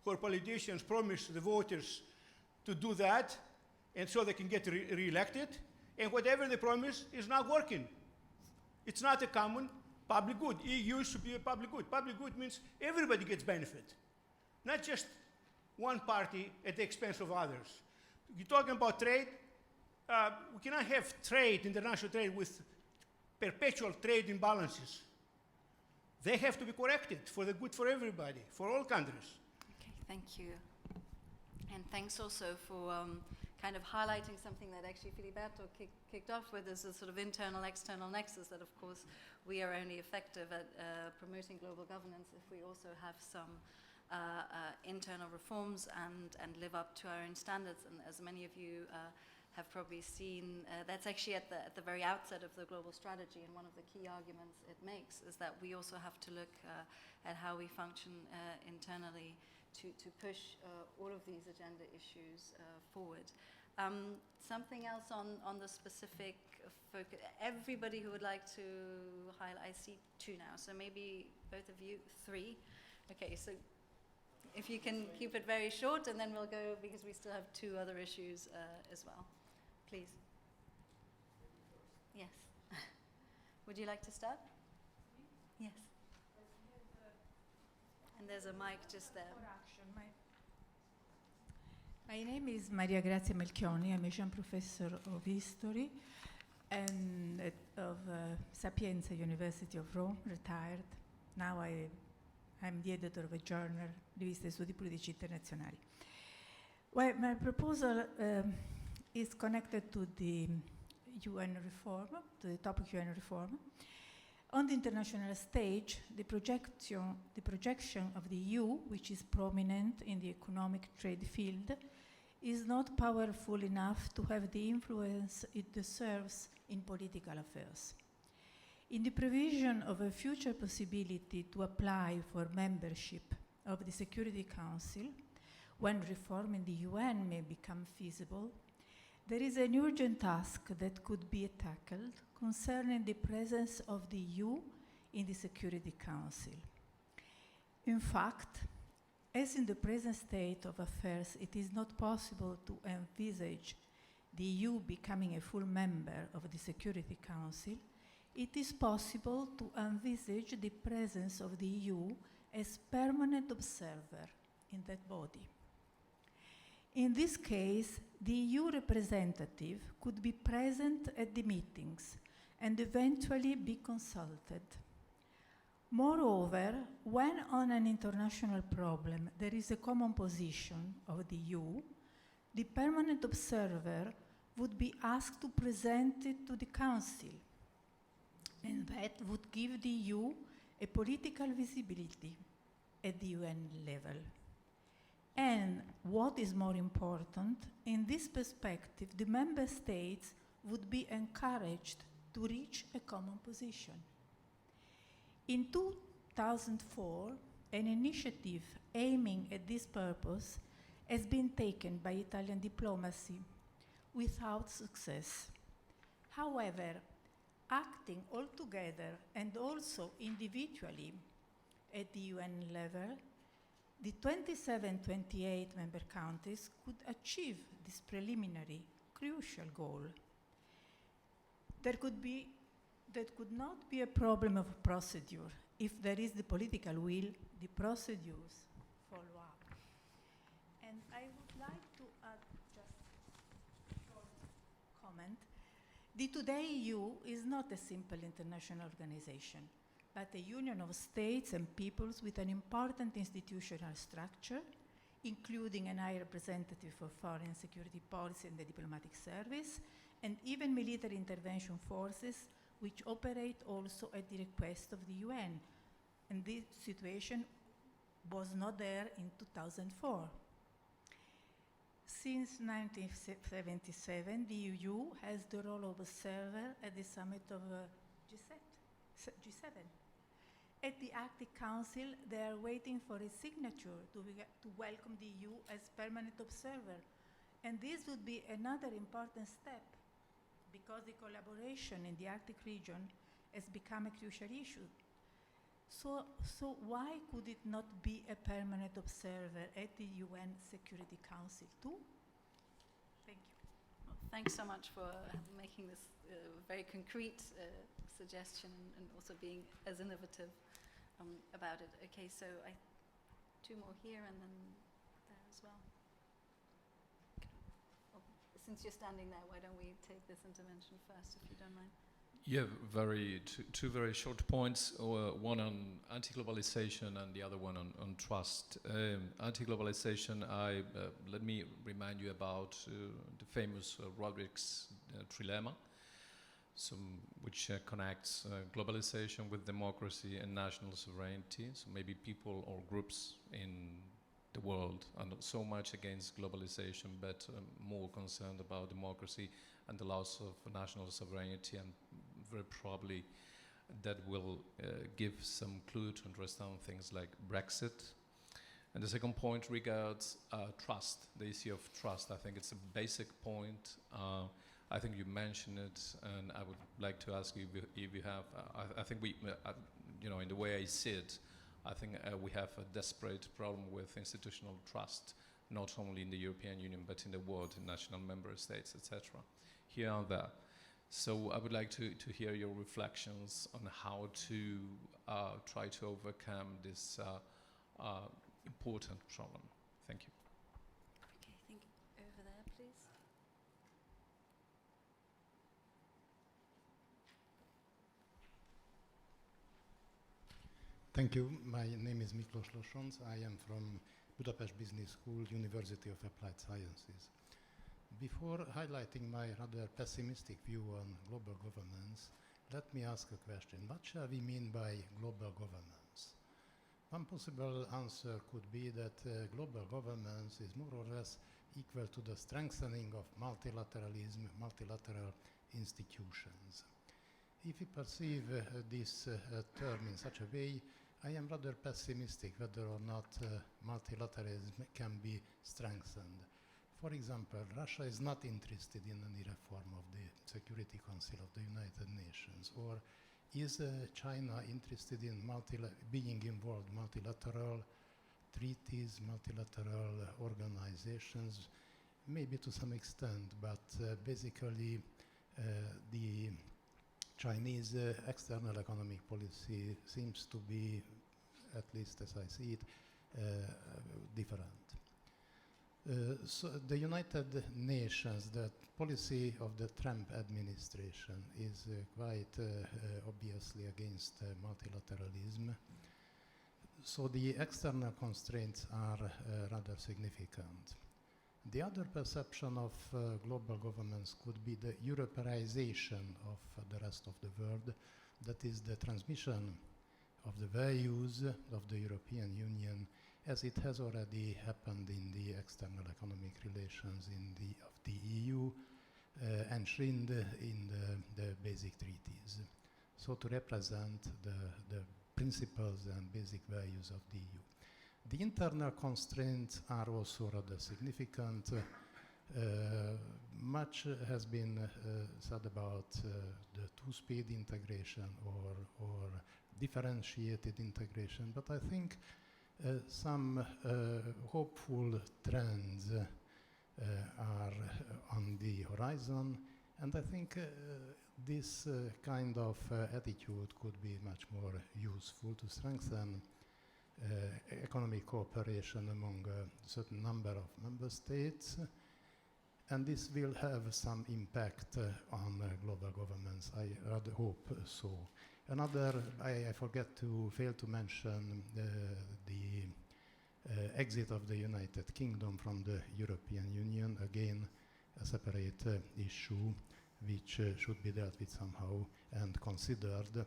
where politicians promise the voters to do that, and so they can get re-elected. And whatever they promise is not working. It's not a common public good. EU should be a public good. Public good means everybody gets benefit, not just one party at the expense of others. You're talking about trade. We cannot have trade, international trade, with perpetual trade imbalances. They have to be corrected for the good for everybody, for all countries. Okay, thank you. And thanks also for kind of highlighting something that actually Filiberto kicked off with, is a sort of internal-external nexus, that of course we are only effective at promoting global governance if we also have some internal reforms and live up to our own standards. And as many of you have probably seen, that's actually at the very outset of the global strategy, and one of the key arguments it makes is that we also have to look at how we function internally to push all of these agenda issues forward. Something else on the specific focus, everybody who would like to highlight, I see 2 now, so maybe both of you, 3. Okay, so if you can keep it very short, and then we'll go, because we still have 2 other issues as well. Please. Yes. Would you like to start? Yes. And there's a mic just there. My name is Maria Grazia Melchioni. I'm a Jean Professor of History and of Sapienza University of Rome, retired. Now I'm the editor of a journal, Rivista di Studi Politici Internazionali. Well, my proposal is connected to the UN reform, to the topic UN reform. On the international stage, the projection of the EU, which is prominent in the economic trade field, is not powerful enough to have the influence it deserves in political affairs. In the provision of a future possibility to apply for membership of the Security Council, when reform in the UN may become feasible, there is an urgent task that could be tackled concerning the presence of the EU in the Security Council. In fact, as in the present state of affairs, it is not possible to envisage the EU becoming a full member of the Security Council, it is possible to envisage the presence of the EU as permanent observer in that body. In this case, the EU representative could be present at the meetings and eventually be consulted. Moreover, when on an international problem there is a common position of the EU, the permanent observer would be asked to present it to the Council, and that would give the EU a political visibility at the UN level. And what is more important, in this perspective, the member states would be encouraged to reach a common position. In 2004, an initiative aiming at this purpose has been taken by Italian diplomacy without success. However, acting all together and also individually at the UN level, the 27-28 member countries could achieve this preliminary, crucial goal. That could not be a problem of procedure. If there is the political will, the procedures follow up. And I would like to add just a short comment. The Today EU is not a simple international organization, but a union of states and peoples with an important institutional structure, including an high representative for foreign security policy and the diplomatic service, and even military intervention forces which operate also at the request of the UN. And this situation was not there in 2004. Since 1977, the EU has the role of observer at the summit of G7. At the Arctic Council, they are waiting for a signature to welcome the EU as permanent observer. And this would be another important step, because the collaboration in the Arctic region has become a crucial issue. So why could it not be a permanent observer at the UN Security Council too? Thank you. Well, thanks so much for making this very concrete suggestion and also being as innovative about it. Okay, so 2 more here and then there as well. Oh, since you're standing there, why don't we take this intervention first, if you don't mind? Yeah, two very short points, one on anti-globalization and the other one on trust. Anti-globalization, let me remind you about the famous Roderick's trilemma, which connects globalization with democracy and national sovereignty. So maybe people or groups in the world, and not so much against globalization, but more concerned about democracy and the loss of national sovereignty, and very probably that will give some clue to understand things like Brexit. And the second point regards trust, the issue of trust. I think it's a basic point. I think you mentioned it, and I would like to ask you if you have, I think we, you know, in the way I see it, I think we have a desperate problem with institutional trust, not only in the European Union, but in the world, in national member states, etc. Here and there. So I would like to hear your reflections on how to try to overcome this important problem. Thank you. Okay, I think over there, please. Thank you. My name is Miklos Losonc. I am from Budapest Business School, University of Applied Sciences. Before highlighting my rather pessimistic view on global governance, let me ask a question. What shall we mean by global governance? One possible answer could be that global governance is more or less equal to the strengthening of multilateralism, multilateral institutions. If we perceive this term in such a way, I am rather pessimistic whether or not multilateralism can be strengthened. For example, Russia is not interested in any reform of the Security Council of the United Nations. Or is China interested in being involved in multilateral treaties, multilateral organizations? Maybe to some extent, but basically the Chinese external economic policy seems to be, at least as I see it, different. So the United Nations, the policy of the Trump administration is quite obviously against multilateralism. So the external constraints are rather significant. The other perception of global governance could be the Europeanization of the rest of the world. That is the transmission of the values of the European Union as it has already happened in the external economic relations of the EU, enshrined in the basic treaties. So to represent the principles and basic values of the EU. The internal constraints are also rather significant. Much has been said about the two-speed integration or differentiated integration, but I think some hopeful trends are on the horizon, and I think this kind of attitude could be much more useful to strengthen economic cooperation among a certain number of member states, and this will have some impact on global governments. I rather hope so. Another, I failed to mention the exit of the United Kingdom from the European Union, again a separate issue which should be dealt with somehow and considered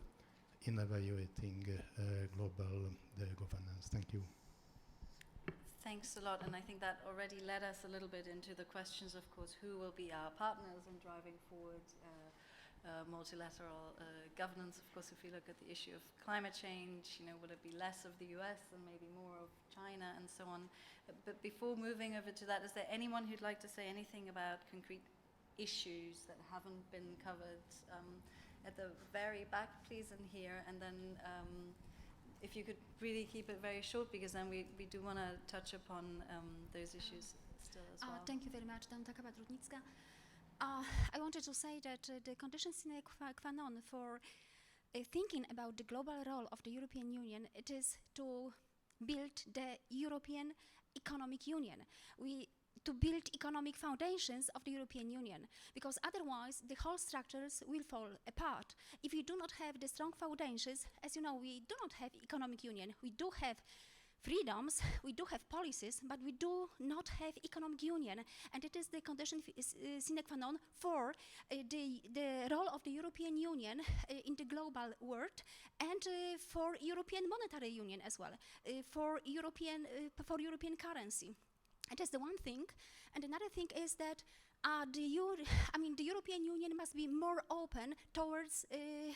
in evaluating global governance. Thank you. Thanks a lot, and I think that already led us a little bit into the questions, of course, who will be our partners in driving forward multilateral governance. Of course, if you look at the issue of climate change, will it be less of the US and maybe more of China and so on? But before moving over to that, is there anyone who'd like to say anything about concrete issues that haven't been covered? At the very back, please, and here, and then if you could really keep it very short, because then we do want to touch upon those issues still as well. Thank you very much, Danuta Badrudnicka. I wanted to say that the condition sine qua non for thinking about the global role of the European Union, it is to build the European Economic Union. To build economic foundations of the European Union, because otherwise the whole structures will fall apart. If we do not have the strong foundations, as you know, we do not have economic union. We do have freedoms, we do have policies, but we do not have economic union, and it is the condition sine qua non for the role of the European Union in the global world, and for European monetary union as well, for European currency. It is the one thing, and another thing is that the European Union must be more open towards the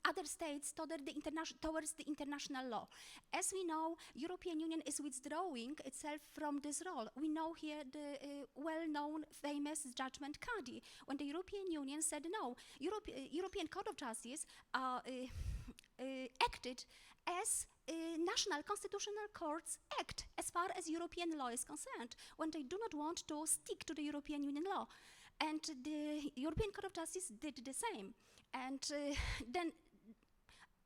other states, towards the international law. As we know, European Union is withdrawing itself from this role. We know here the well-known, famous judgment CADI, when the European Union said no. European Court of Justice acted as national constitutional courts act as far as European law is concerned, when they do not want to stick to the European Union law. And the European Court of Justice did the same. And then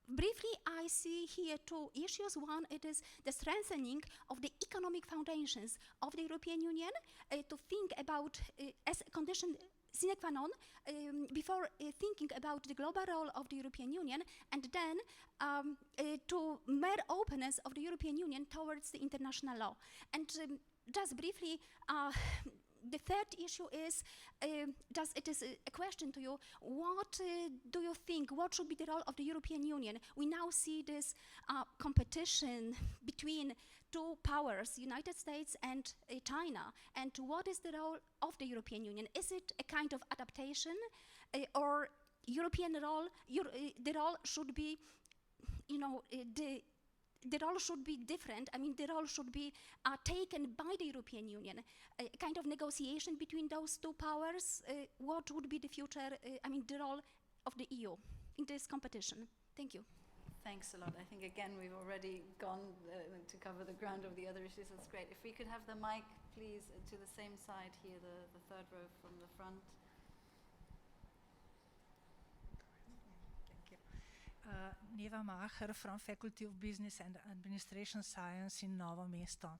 briefly, I see here two issues. One, it is the strengthening of the economic foundations of the European Union, to think about as a condition sine qua non before thinking about the global role of the European Union, and then to mere openness of the European Union towards the international law. And just briefly, the third issue is, it is a question to you, what do you think, what should be the role of the European Union? We now see this competition between two powers, United States and China, and what is the role of the European Union? Is it a kind of adaptation, or European role, the role should be, the role should be different. I mean, the role should be taken by the European Union. A kind of negotiation between those two powers. What would be the future, the role of the EU in this competition? Thank you. Thanks a lot. I think, again, we've already gone to cover the ground of the other issues. That's great. If we could have the mic, please, to the same side here, the third row from the front. Neva Macher from Faculty of Business and Administration Science in Novo Mesto.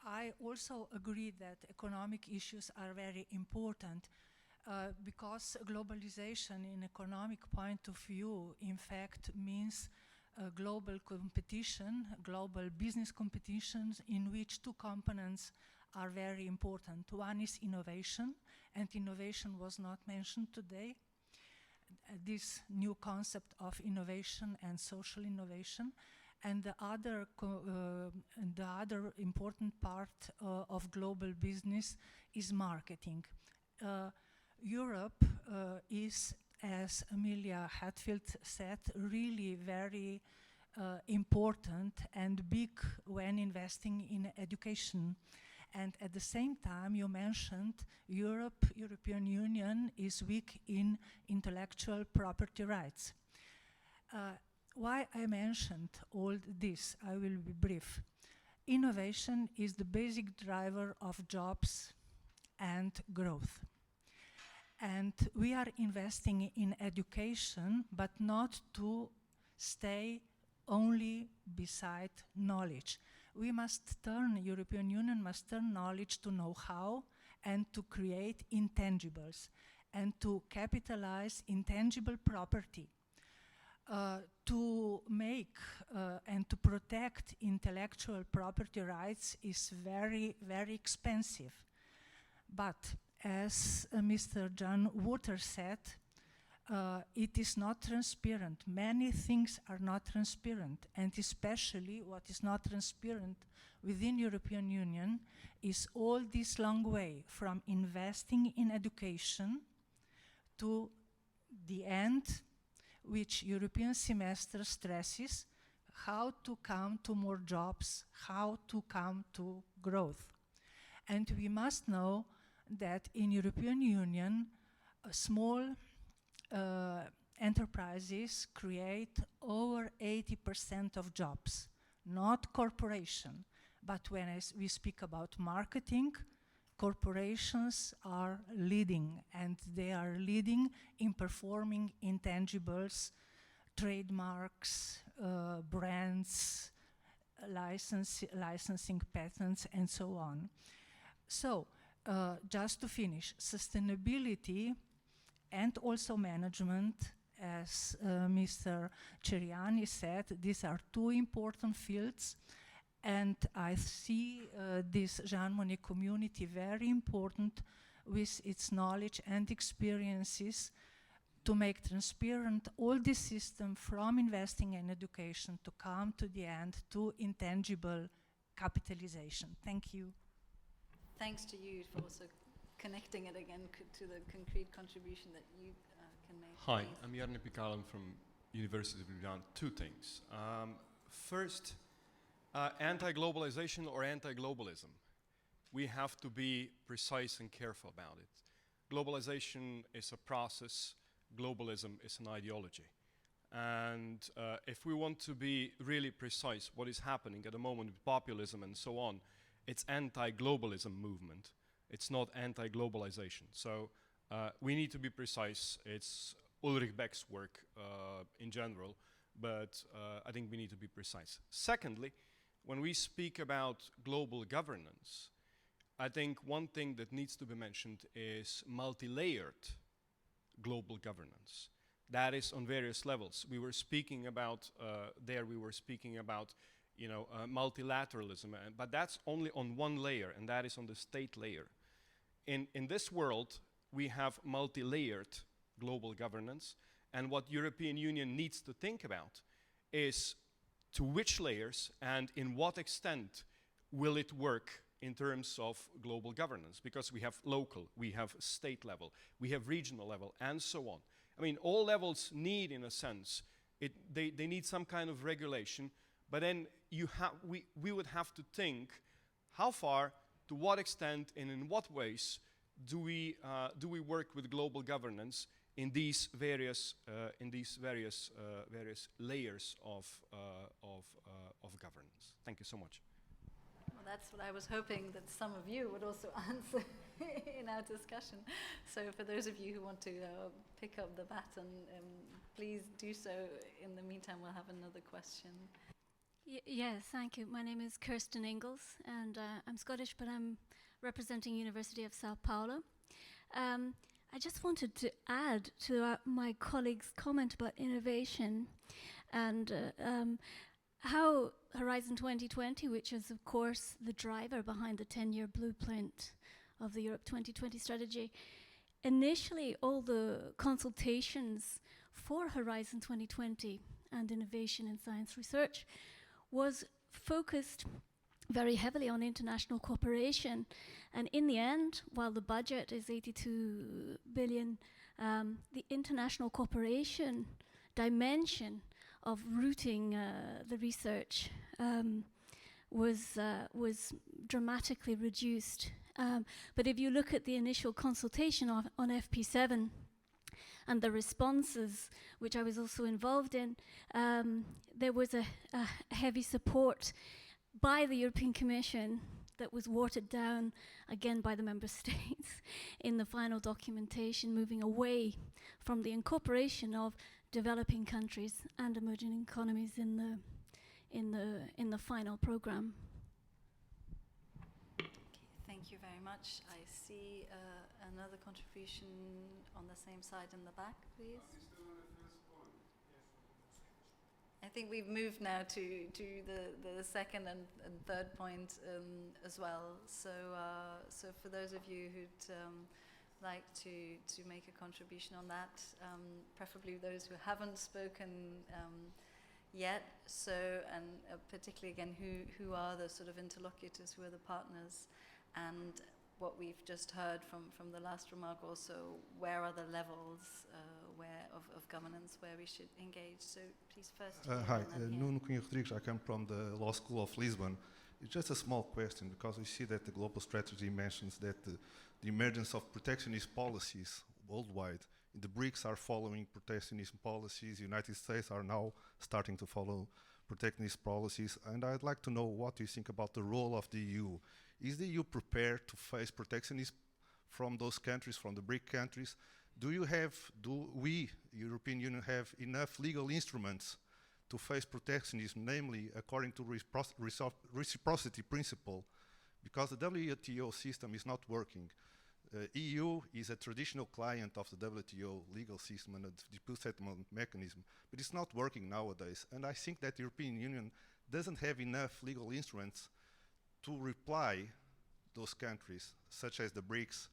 I also agree that economic issues are very important because globalization in economic point of view, in fact, means global competition, global business competitions in which two components are very important. One is innovation, and innovation was not mentioned today. This new concept of innovation and social innovation, and the other important part of global business is marketing. Europe is, as Amelia Hadfield said, really very important and big when investing in education. And at the same time, you mentioned European Union is weak in intellectual property rights. Why I mentioned all this, I will be brief. Innovation is the basic driver of jobs and growth. And we are investing in education, but not to stay only beside knowledge. We must turn, European Union must turn knowledge to know-how and to create intangibles and to capitalize intangible property. To make and to protect intellectual property rights is very, very expensive. But as Mr. John Water said, it is not transparent. Many things are not transparent, and especially what is not transparent within European Union is all this long way from investing in education to the end, which European semester stresses, how to come to more jobs, how to come to growth. And we must know that in European Union, small enterprises create over 80% of jobs, not corporation. But when we speak about marketing, corporations are leading, and they are leading in performing intangibles, trademarks, brands, licensing patents, and so on. So, just to finish, sustainability and also management as Mr. Ceriani said, these are two important fields, and I see this Jean Monnet community very important with its knowledge and experiences to make transparent all the system from investing in education to come to the end to intangible capitalization. Thank you. Thanks to you for also connecting it again to the concrete contribution that you can make. Hi, please. I'm Jarno Pikalam from University of Ljubljana. Two things. First, anti-globalization or anti-globalism. We have to be precise and careful about it. Globalization is a process, globalism is an ideology. And if we want to be really precise what is happening at the moment with populism and so on, it's anti-globalism movement. It's not anti-globalization. So we need to be precise. It's Ulrich Beck's work in general, but I think we need to be precise. Secondly, when we speak about global governance, I think one thing that needs to be mentioned is multi-layered global governance. That is on various levels. We were speaking about, multilateralism, but that's only on one layer, and that is on the state layer. In this world, we have multi-layered global governance, and what European Union needs to think about is to which layers and in what extent will it work in terms of global governance, because we have local, we have state level, we have regional level, and so on. I mean, all levels need, in a sense, they need some kind of regulation, but then we would have to think how far, to what extent, and in what ways do we work with global governance in these various layers of governance. Thank you so much. Well, that's what I was hoping that some of you would also answer in our discussion. So for those of you who want to pick up the baton, please do so. In the meantime, we'll have another question. Yes, thank you. My name is Kirsten Ingalls, and I'm Scottish, but I'm representing University of Sao Paulo. I just wanted to add to my colleague's comment about innovation and how Horizon 2020, which is of course the driver behind the 10-year blueprint of the Europe 2020 strategy, initially all the consultations for Horizon 2020 and innovation in science research was focused very heavily on international cooperation. And in the end, while the budget is 82 billion, the international cooperation dimension of routing the research was dramatically reduced. But if you look at the initial consultation on FP7 and the responses, which I was also involved in, there was a heavy support by the European Commission that was watered down again by the member states in the final documentation, moving away from the incorporation of developing countries and emerging economies in the final program. Okay, thank you very much. I see another contribution on the same side in the back, please. I think we've moved now to the second and third point as well. So for those of you who'd like to make a contribution on that, preferably those who haven't spoken yet. So, and particularly again, who are the sort of interlocutors, who are the partners, and what we've just heard from the last remark also, where are the levels of governance where we should engage. So please first. Hi, Nuno Cunha Rodrigues. I come from the Law School of Lisbon. It's just a small question, because we see that the global strategy mentions that the emergence of protectionist policies worldwide. The BRICS are following protectionist policies. The United States are now starting to follow protectionist policies. And I'd like to know what you think about the role of the EU. Is the EU prepared to face protectionism from those countries, from the BRIC countries? Do we, European Union, have enough legal instruments to face protectionism, namely according to reciprocity principle? Because the WTO system is not working. EU is a traditional client of the WTO legal system and the dispute settlement mechanism, but it's not working nowadays. And I think that the European Union doesn't have enough legal instruments to reply those countries, such as the BRICS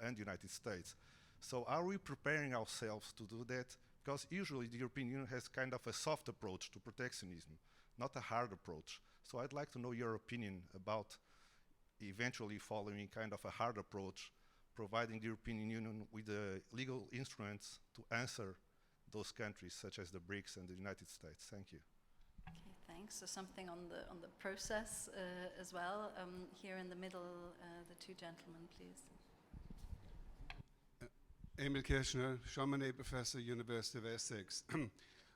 and the United States. So are we preparing ourselves to do that? Because usually the European Union has kind of a soft approach to protectionism, not a hard approach. So I'd like to know your opinion about eventually following kind of a hard approach, providing the European Union with the legal instruments to answer those countries such as the BRICS and the United States. Thank you. Okay, thanks. So something on the process as well. Here in the middle, the two gentlemen, please. Emil Kirchner, Jean Monnet Professor, University of Essex.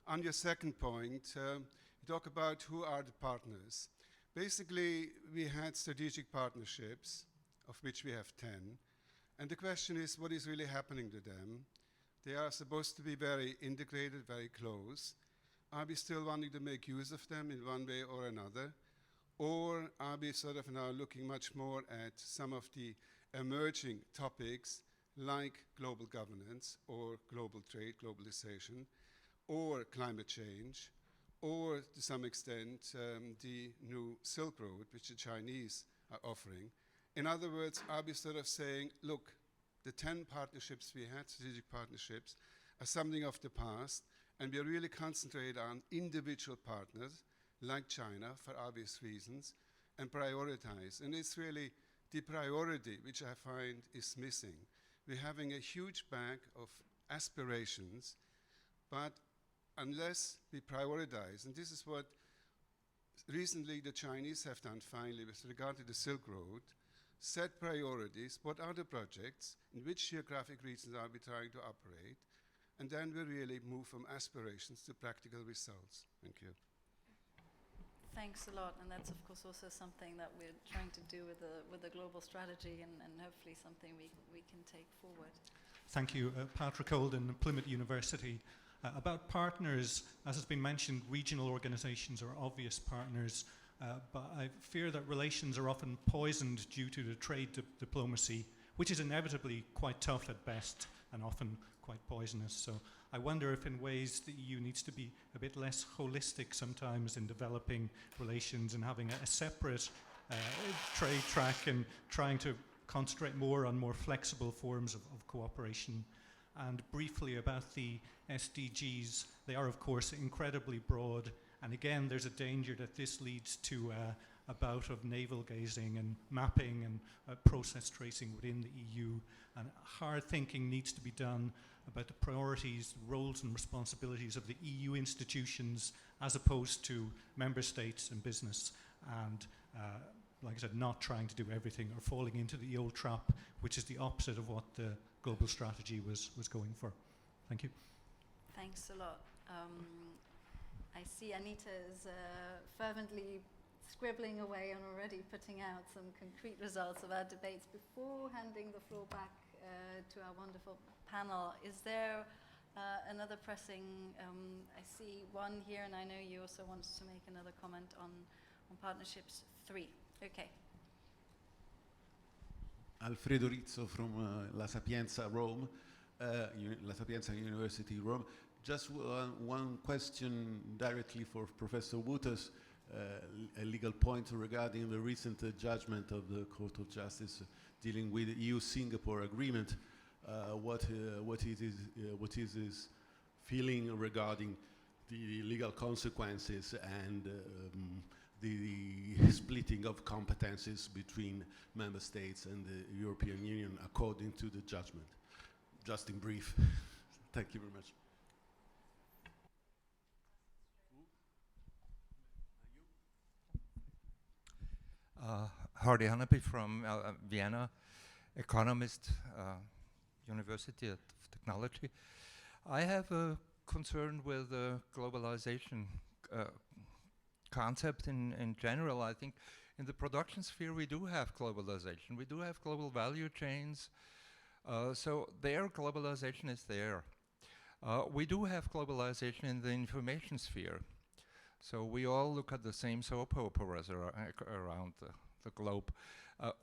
On your second point, you talk about who are the partners. Basically, we had strategic partnerships, of which we have 10. And the question is, what is really happening to them? They are supposed to be very integrated, very close. Are we still wanting to make use of them in one way or another? Or are we sort of now looking much more at some of the emerging topics like global governance or global trade, globalization, or climate change, or to some extent the new Silk Road, which the Chinese are offering? In other words, are we sort of saying, look, the 10 partnerships we had, strategic partnerships, are something of the past, and we really concentrate on individual partners like China for obvious reasons and prioritize. And it's really the priority which I find is missing. We're having a huge bag of aspirations, but unless we prioritize, and this is what recently the Chinese have done finally with regard to the Silk Road, set priorities, what are the projects, in which geographic regions are we trying to operate, and then we really move from aspirations to practical results. Thank you. Thanks a lot, and that's of course also something that we're trying to do with the global strategy, and hopefully something we can take forward. Thank you. Patrick Holden, Plymouth University. About partners, as has been mentioned, regional organizations are obvious partners, but I fear that relations are often poisoned due to the trade diplomacy, which is inevitably quite tough at best and often quite poisonous. So I wonder if in ways the EU needs to be a bit less holistic sometimes in developing relations and having a separate trade track and trying to concentrate more on more flexible forms of cooperation. And briefly about the SDGs, they are of course incredibly broad, and again there's a danger that this leads to a bout of navel gazing and mapping and process tracing within the EU, and hard thinking needs to be done about the priorities, roles and responsibilities of the EU institutions as opposed to member states and business, and like I said, not trying to do everything or falling into the old trap, which is the opposite of what the global strategy was going for. Thank you. Thanks a lot. I see Anita is fervently scribbling away and already putting out some concrete results of our debates. Before handing the floor back to our wonderful panel, is there another pressing, I see one here, and I know you also want to make another comment on partnerships 3. Okay. Alfredo Rizzo from La Sapienza, Rome, La Sapienza University, Rome. Just one question directly for Professor Wouters, a legal point regarding the recent judgment of the Court of Justice dealing with the EU-Singapore agreement. What is his feeling regarding the legal consequences and the splitting of competences between member states and the European Union according to the judgment? Just in brief. Thank you very much. Hardy Hanapi from Vienna, economist, University of Technology. I have a concern with the globalization concept in general. I think in the production sphere we do have globalization. We do have global value chains. So their globalization is there. We do have globalization in the information sphere. So we all look at the same soap operas around the globe.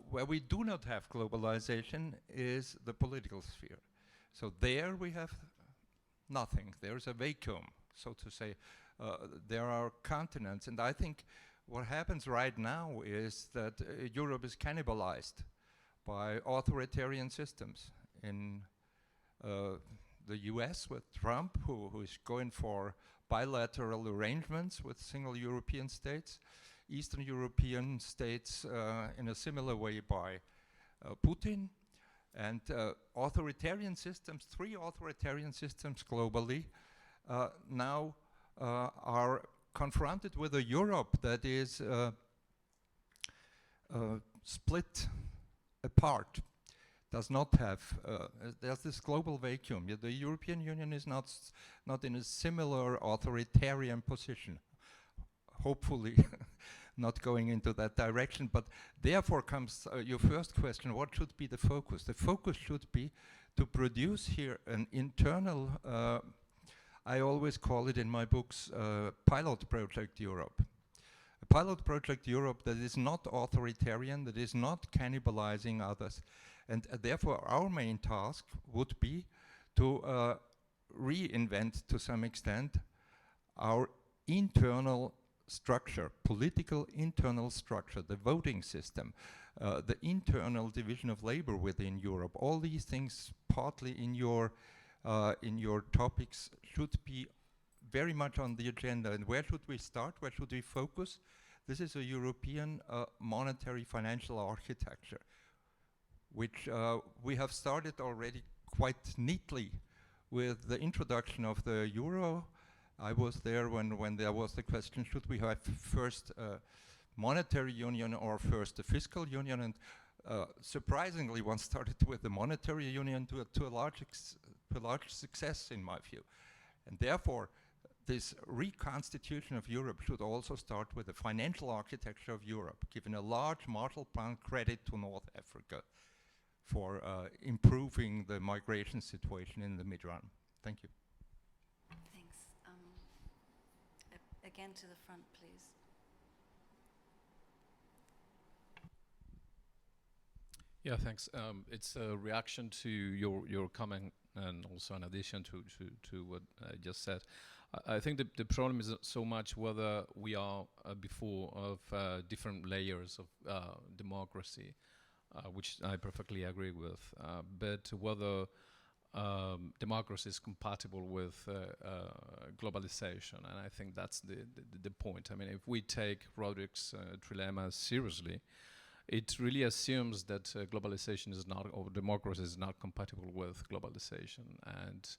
Where we do not have globalization is the political sphere. So there we have nothing. There's a vacuum, so to say. There are continents, and I think what happens right now is that Europe is cannibalized by authoritarian systems. In the US with Trump, who is going for bilateral arrangements with single European states, Eastern European states in a similar way by Putin, and authoritarian systems, 3 authoritarian systems globally now are confronted with a Europe that is split apart, does not have, there's this global vacuum. The European Union is not in a similar authoritarian position, hopefully not going into that direction, but therefore comes your first question, what should be the focus? The focus should be to produce here an internal, I always call it in my books, pilot project Europe. A pilot project Europe that is not authoritarian, that is not cannibalizing others. And therefore our main task would be to reinvent to some extent our internal structure, political internal structure, the voting system, the internal division of labor within Europe. All these things partly in your topics should be very much on the agenda. And where should we start? Where should we focus? This is a European monetary financial architecture, which we have started already quite neatly with the introduction of the euro. I was there when there was the question, should we have first monetary union or first a fiscal union? And surprisingly, one started with the monetary union to a large success in my view. And therefore, this reconstitution of Europe should also start with the financial architecture of Europe, giving a large Marshall Plan credit to North Africa for improving the migration situation in the mid-run. Thank you. Thanks. Again to the front, please. Yeah, thanks. It's a reaction to your comment and also in addition to what I just said. I think the problem is not so much whether we are before of different layers of democracy, which I perfectly agree with, but whether democracy is compatible with globalization, and I think that's the point. I mean, if we take Roderick's trilemma seriously, it really assumes that globalization is not, or democracy is not compatible with globalization, and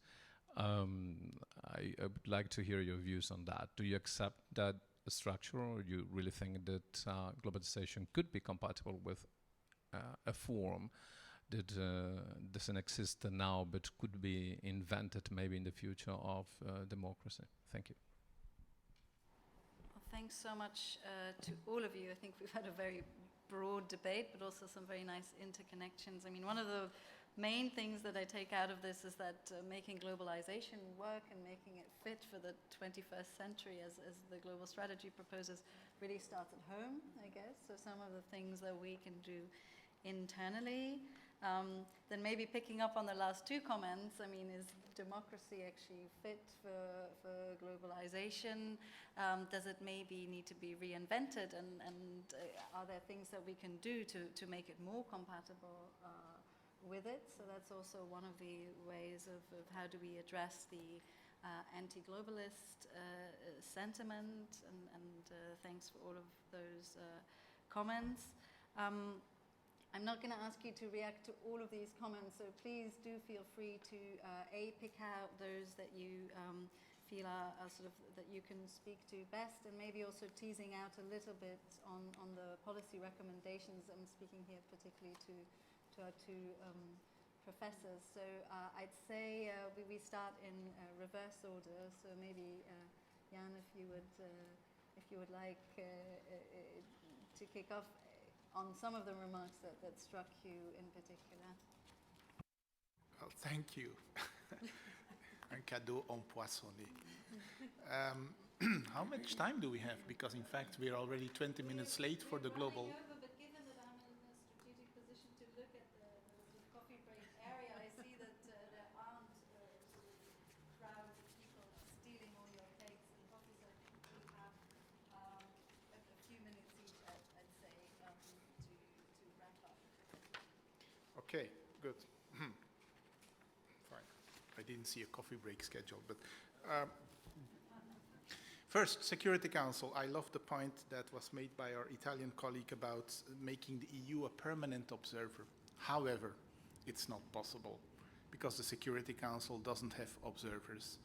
I would like to hear your views on that. Do you accept that structure, or do you really think that globalization could be compatible with a form that doesn't exist now but could be invented maybe in the future of democracy? Thank you. Well, thanks so much to all of you. I think we've had a very broad debate, but also some very nice interconnections. I mean, one of the main things that I take out of this is that making globalization work and making it fit for the 21st century, as the global strategy proposes, really starts at home, I guess. So some of the things that we can do internally. Then maybe picking up on the last 2 comments, I mean, is democracy actually fit for globalization? Does it maybe need to be reinvented? And are there things that we can do to make it more compatible with it? So that's also one of the ways of how do we address the anti-globalist sentiment, and thanks for all of those comments. I'm not going to ask you to react to all of these comments, so please do feel free to pick out those that you feel are sort of that you can speak to best, and maybe also teasing out a little bit on the policy recommendations. I'm speaking here particularly to our 2 professors. So I'd say we start in reverse order. So maybe Jan, if you would like to kick off on some of the remarks that struck you in particular. Well, thank you. Un cadeau empoisonné. How much time do we have? Because in fact we're already 20 minutes late for the global. look at the coffee break area, I see that there aren't sort of crowds of people stealing all your cakes and coffee, so I think we have a few minutes each, I'd say, to wrap up. Okay, good. Fine. I didn't see a coffee break schedule, but first, Security Council. I love the point that was made by our Italian colleague about making the EU a permanent observer. However, it's not possible because the Security Council doesn't have observers.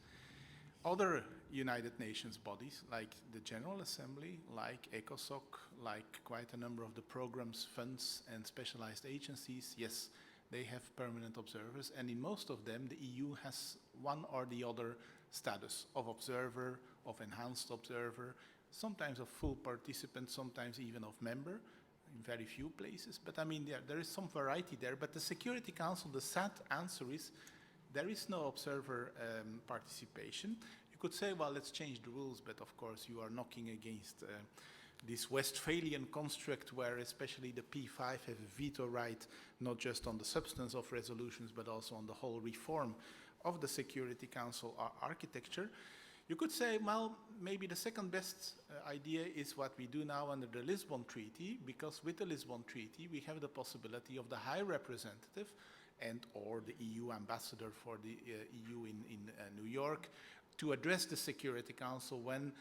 Other United Nations bodies, like the General Assembly, like ECOSOC, like quite a number of the programs, funds, and specialized agencies, yes, they have permanent observers, and in most of them, the EU has one or the other status of observer, of enhanced observer, sometimes of full participant, sometimes even of member, in very few places. But I mean, there is some variety there. But the Security Council, the sad answer is, there is no observer participation. You could say, well, let's change the rules, but of course you are knocking against this Westphalian construct where especially the P5 have a veto right, not just on the substance of resolutions, but also on the whole reform of the Security Council architecture. You could say, well, maybe the second best idea is what we do now under the Lisbon Treaty, because with the Lisbon Treaty, we have the possibility of the High Representative and or the EU ambassador for the EU in New York to address the Security Council when,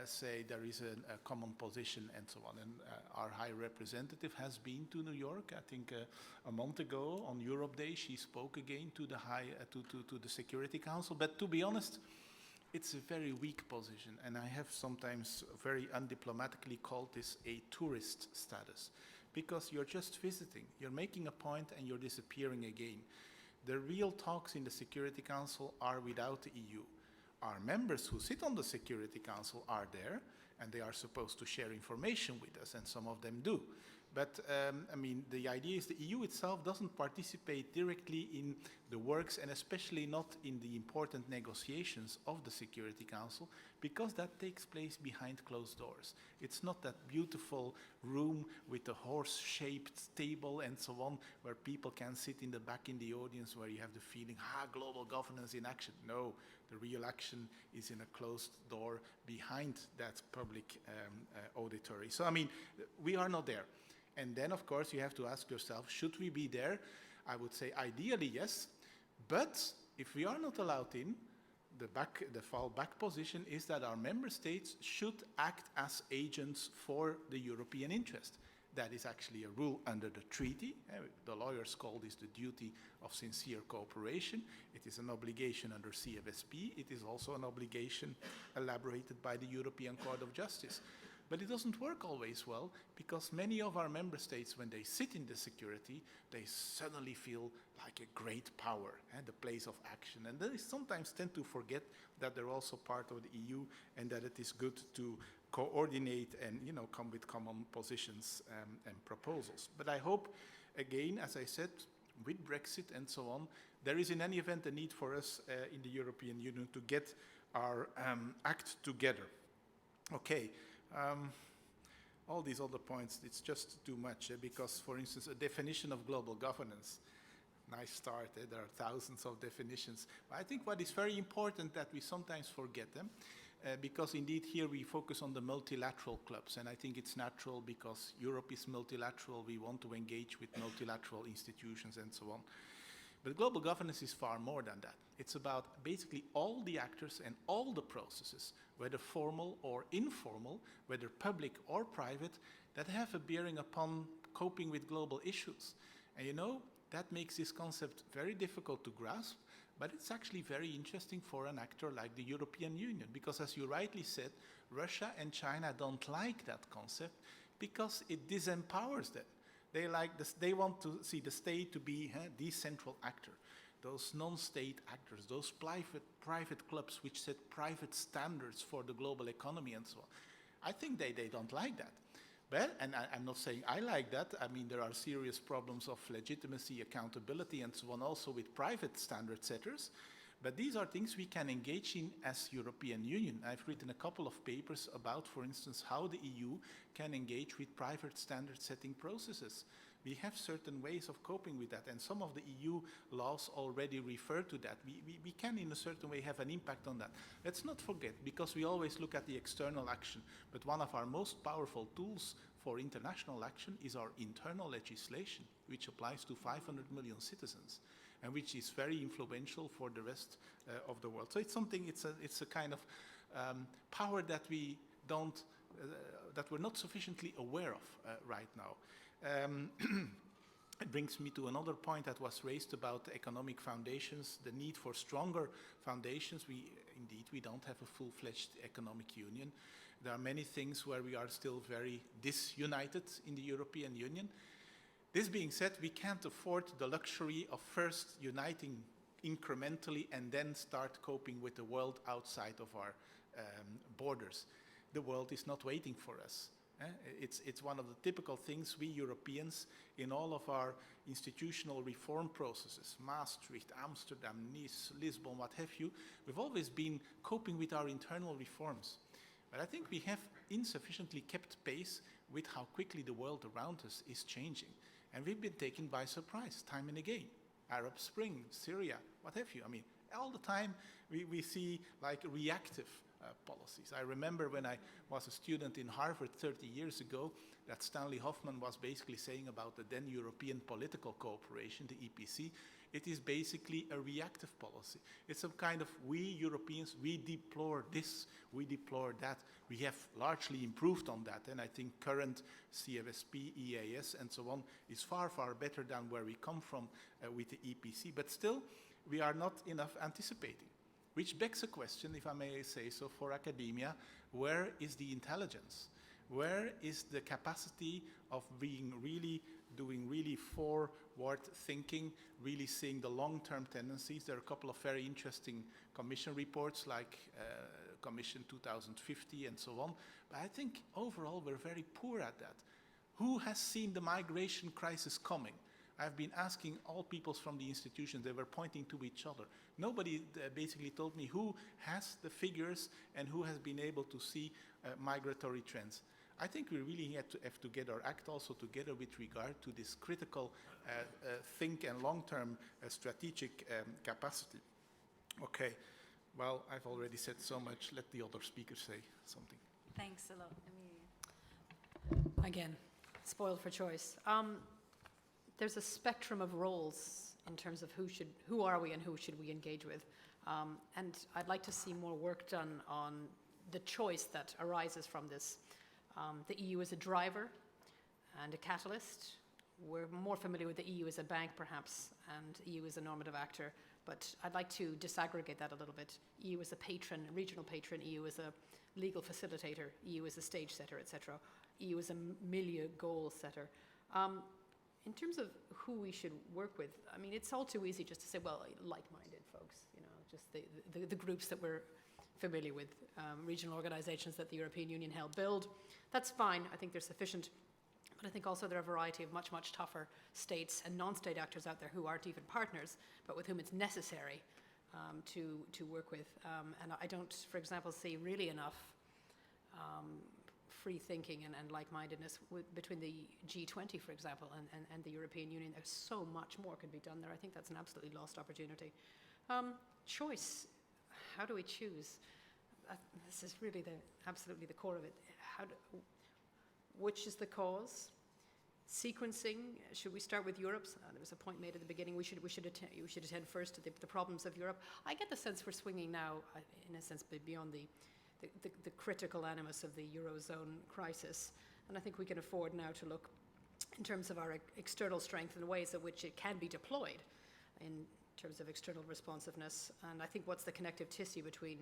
say, there is a common position and so on. And our High Representative has been to New York. I think a month ago on Europe Day, she spoke again to the to the Security Council. But to be honest, it's a very weak position, and I have sometimes very undiplomatically called this a tourist status, because you're just visiting, you're making a point and you're disappearing again. The real talks in the Security Council are without the EU. Our members who sit on the Security Council are there, and they are supposed to share information with us, and some of them do. But, I mean, the idea is the EU itself doesn't participate directly in the works, and especially not in the important negotiations of the Security Council, because that takes place behind closed doors. It's not that beautiful room with a horse-shaped table and so on, where people can sit in the back in the audience, where you have the feeling, global governance in action. No, the real action is in a closed door behind that public auditory. So, I mean, we are not there. And then, of course, you have to ask yourself, should we be there? I would say ideally, yes. But if we are not allowed in, the fallback position is that our member states should act as agents for the European interest. That is actually a rule under the treaty. The lawyers call this the duty of sincere cooperation. It is an obligation under CFSP. It is also an obligation elaborated by the European Court of Justice. But it doesn't work always well, because many of our member states, when they sit in the security, they suddenly feel like a great power and the place of action. And they sometimes tend to forget that they're also part of the EU and that it is good to coordinate and, you know, come with common positions and proposals. But I hope, again, as I said, with Brexit and so on, there is in any event a need for us in the European Union to get our act together. Okay. All these other points, it's just too much, because, for instance, a definition of global governance, nice start, there are thousands of definitions. But I think what is very important that we sometimes forget them, because indeed here we focus on the multilateral clubs, and I think it's natural because Europe is multilateral, we want to engage with multilateral institutions and so on. But global governance is far more than that. It's about basically all the actors and all the processes, whether formal or informal, whether public or private, that have a bearing upon coping with global issues. And you know, that makes this concept very difficult to grasp, but it's actually very interesting for an actor like the European Union, because as you rightly said, Russia and China don't like that concept because it disempowers them. They like this, they want to see the state to be the central actor. Those non-state actors, those private clubs which set private standards for the global economy and so on. I think they don't like that. But, and I'm not saying I like that, I mean there are serious problems of legitimacy, accountability and so on also with private standard setters. But these are things we can engage in as European Union. I've written a couple of papers about, for instance, how the EU can engage with private standard setting processes. We have certain ways of coping with that, and some of the EU laws already refer to that. We can, in a certain way, have an impact on that. Let's not forget, because we always look at the external action, but one of our most powerful tools for international action is our internal legislation, which applies to 500 million citizens, and which is very influential for the rest of the world. So it's something, it's a kind of power that we don't, that we're not sufficiently aware of right now. It brings me to another point that was raised about economic foundations, the need for stronger foundations. Indeed, we don't have a full-fledged economic union. There are many things where we are still very disunited in the European Union. This being said, we can't afford the luxury of first uniting incrementally and then start coping with the world outside of our borders. The world is not waiting for us. It's one of the typical things we Europeans, in all of our institutional reform processes, Maastricht, Amsterdam, Nice, Lisbon, what have you, we've always been coping with our internal reforms. But I think we have insufficiently kept pace with how quickly the world around us is changing. And we've been taken by surprise time and again. Arab Spring, Syria, what have you. I mean, all the time we see like reactive policies. I remember when I was a student in Harvard 30 years ago, that Stanley Hoffman was basically saying about the then European Political Cooperation, the EPC, it is basically a reactive policy. It's some kind of, we Europeans, we deplore this, we deplore that. We have largely improved on that, and I think current CFSP, EAS, and so on is far, far better than where we come from with the EPC. But still, we are not enough anticipating. Which begs a question, if I may say so, for academia: where is the intelligence? Where is the capacity of being doing really forward thinking, really seeing the long-term tendencies? There are a couple of very interesting Commission reports, like Commission 2050 and so on. But I think overall we're very poor at that. Who has seen the migration crisis coming? I've been asking all peoples from the institutions, they were pointing to each other. Nobody basically told me who has the figures and who has been able to see migratory trends. I think we really have to get our act also together with regard to this critical think and long-term strategic capacity. Okay, well, I've already said so much. Let the other speakers say something. Thanks a lot, Amelia. Again, spoiled for choice. There's a spectrum of roles in terms of who are we and who should we engage with. And I'd like to see more work done on the choice that arises from this. The EU is a driver and a catalyst. We're more familiar with the EU as a bank, perhaps, and EU as a normative actor. But I'd like to disaggregate that a little bit. EU as a patron, a regional patron, EU as a legal facilitator, EU as a stage setter, etc. EU as a milieu goal setter. In terms of who we should work with, I mean, it's all too easy just to say, well, like-minded folks, you know, just the groups that we're familiar with, regional organizations that the European Union helped build. That's fine. I think they're sufficient. But I think also there are a variety of much, much tougher states and non-state actors out there who aren't even partners, but with whom it's necessary to work with. And I don't, for example, see really enough free thinking and like-mindedness between the G20, for example, and the European Union. There's so much more can be done there. I think that's an absolutely lost opportunity. Choice. How do we choose? This is really absolutely the core of it. Which is the cause? Sequencing. Should we start with Europe? There was a point made at the beginning. We should attend first to the problems of Europe. I get the sense we're swinging now, in a sense, beyond the critical animus of the Eurozone crisis. And I think we can afford now to look in terms of our external strength and the ways in which it can be deployed in terms of external responsiveness. And I think what's the connective tissue between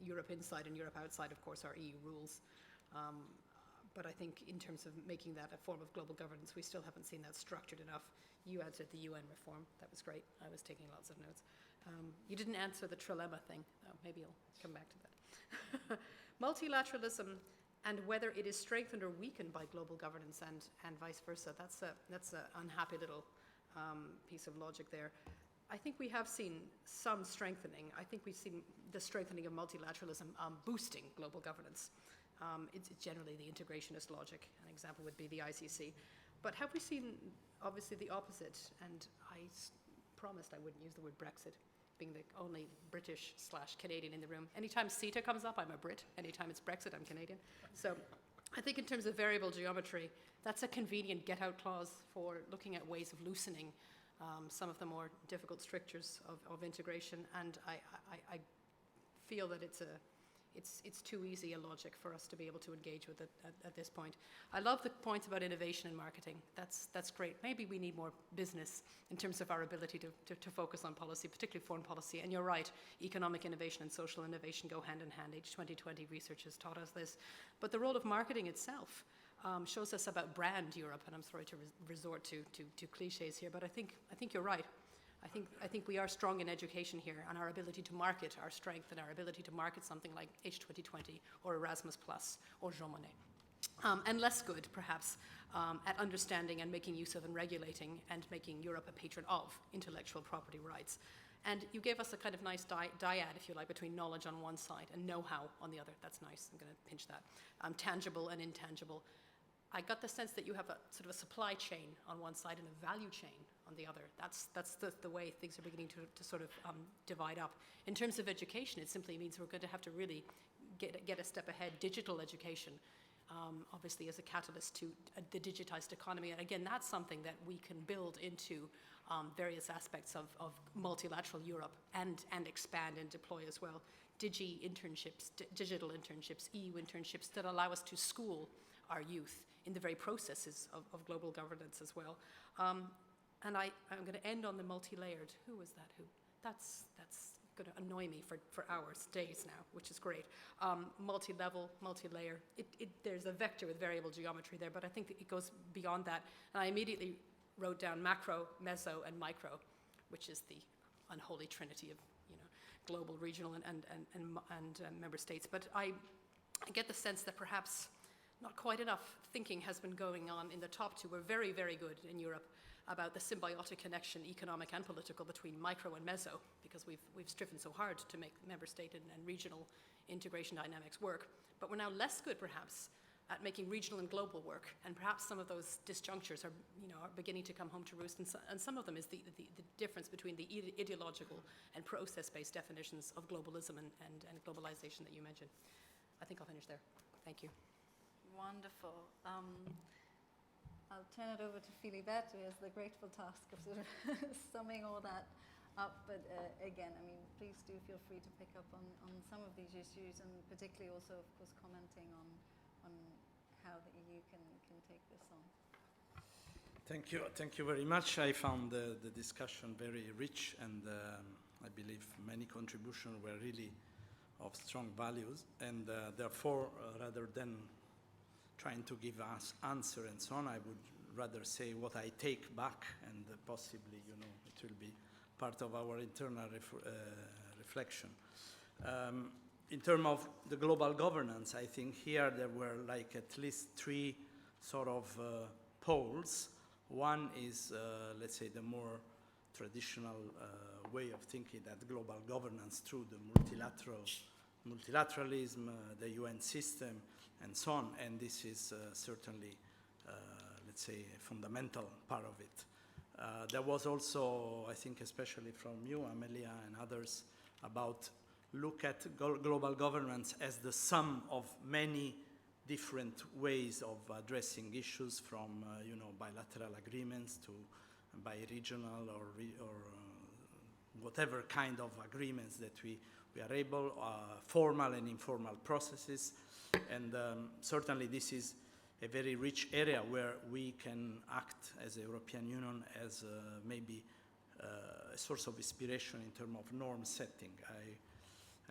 Europe inside and Europe outside, of course, are EU rules. But I think in terms of making that a form of global governance, we still haven't seen that structured enough. You answered the UN reform. That was great. I was taking lots of notes. You didn't answer the trilemma thing. Oh, maybe I'll come back to that. Multilateralism and whether it is strengthened or weakened by global governance and vice versa. That's an unhappy little piece of logic there. I think we have seen some strengthening. I think we've seen the strengthening of multilateralism boosting global governance. It's generally the integrationist logic. An example would be the ICC. But have we seen, obviously, the opposite? And I promised I wouldn't use the word Brexit, being the only British/Canadian in the room. Anytime CETA comes up, I'm a Brit. Anytime it's Brexit, I'm Canadian. So I think in terms of variable geometry, that's a convenient get-out clause for looking at ways of loosening some of the more difficult strictures of integration. And I feel that it's too easy a logic for us to be able to engage with it at this point. I love the points about innovation and marketing. That's great. Maybe we need more business in terms of our ability to focus on policy, particularly foreign policy. And you're right, economic innovation and social innovation go hand in hand. H2020 research has taught us this. But the role of marketing itself shows us about brand Europe. And I'm sorry to resort to cliches here, but I think you're right. I think we are strong in education here, and our ability to market our strength and our ability to market something like H2020 or Erasmus Plus or Jean Monnet. And less good, perhaps, at understanding and making use of and regulating and making Europe a patron of intellectual property rights. And you gave us a kind of nice dyad, if you like, between knowledge on one side and know-how on the other. That's nice. I'm going to pinch that. Tangible and intangible. I got the sense that you have a sort of a supply chain on one side and a value chain on the other. That's the way things are beginning to sort of divide up. In terms of education, it simply means we're going to have to really get a step ahead. Digital education, obviously, as a catalyst to the digitized economy. And again, that's something that we can build into various aspects of multilateral Europe and expand and deploy as well. Internships, digital internships, EU internships that allow us to school our youth in the very processes of global governance as well. And I'm going to end on the multi-layered. Who was that? Who? That's going to annoy me for hours, days now, which is great. Multi-level, multi-layer. There's a vector with variable geometry there, but I think that it goes beyond that. And I immediately wrote down macro, meso, and micro, which is the unholy trinity of global, regional, and member states. But I get the sense that perhaps not quite enough thinking has been going on in the top two. We're very, very good in Europe about the symbiotic connection, economic and political, between micro and meso, because we've striven so hard to make member state and regional integration dynamics work. But we're now less good, perhaps, at making regional and global work, and perhaps some of those disjunctures are beginning to come home to roost. And some of them is the difference between the ideological and process-based definitions of globalism and globalization that you mentioned. I think I'll finish there. Thank you. Wonderful. I'll turn it over to Filiberto, who has the grateful task of sort of summing all that up. But again, I mean, please do feel free to pick up on some of these issues, and particularly also, of course, commenting on how the EU can take this on. Thank you very much. I found the discussion very rich, and I believe many contributions were really of strong values, and therefore, rather than trying to give us answer and so on, I would rather say what I take back, and possibly, it will be part of our internal reflection. In terms of the global governance, I think here there were like at least three sort of poles. One is, let's say, the more traditional way of thinking that global governance through the multilateralism, the UN system, and so on, and this is certainly, let's say, a fundamental part of it. There was also, I think, especially from you, Amelia, and others, about look at global governance as the sum of many different ways of addressing issues, from bilateral agreements to bi-regional or whatever kind of agreements that we are able, formal and informal processes. And certainly this is a very rich area where we can act as a European Union as maybe a source of inspiration in terms of norm setting.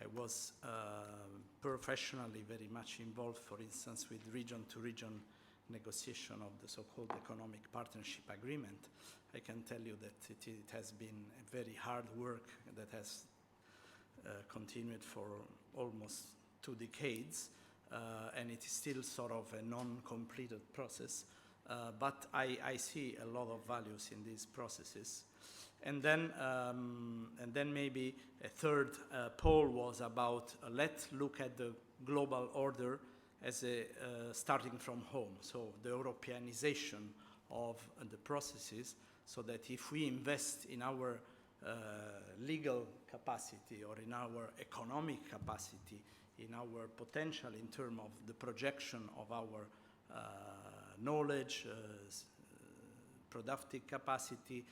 I was professionally very much involved, for instance, with region-to-region negotiation of the so-called economic partnership agreement. I can tell you that it has been a very hard work that has continued for almost 2 decades. And it is still sort of a non-completed process, but I see a lot of values in these processes. And then maybe a third pole was about let's look at the global order as a starting from home. So the Europeanization of the processes, so that if we invest in our legal capacity or in our economic capacity, in our potential in terms of the projection of our knowledge, productive capacity,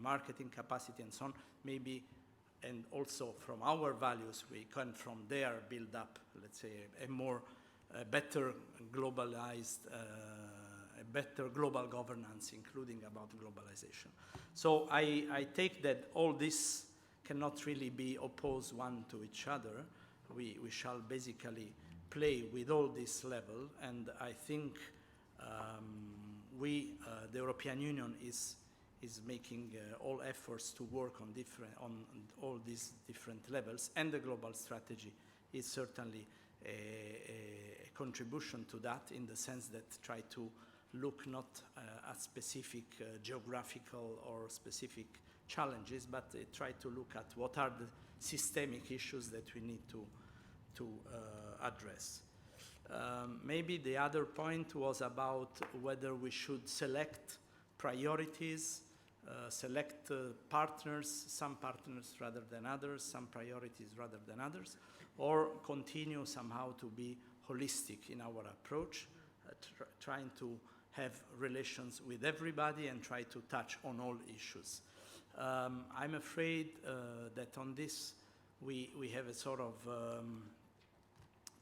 marketing capacity, and so on, maybe, and also from our values, we can from there build up, let's say, a better globalized, a better global governance, including about globalization. So I take that all this cannot really be opposed one to each other. We shall basically play with all this level, and I think the European Union is making all efforts to work on all these different levels, and the global strategy is certainly a contribution to that, in the sense that try to look not at specific geographical or specific challenges, but try to look at what are the systemic issues that we need to address. Maybe the other point was about whether we should select priorities, select partners, some partners rather than others, some priorities rather than others, or continue somehow to be holistic in our approach, trying to have relations with everybody and try to touch on all issues. I'm afraid that on this we have a sort of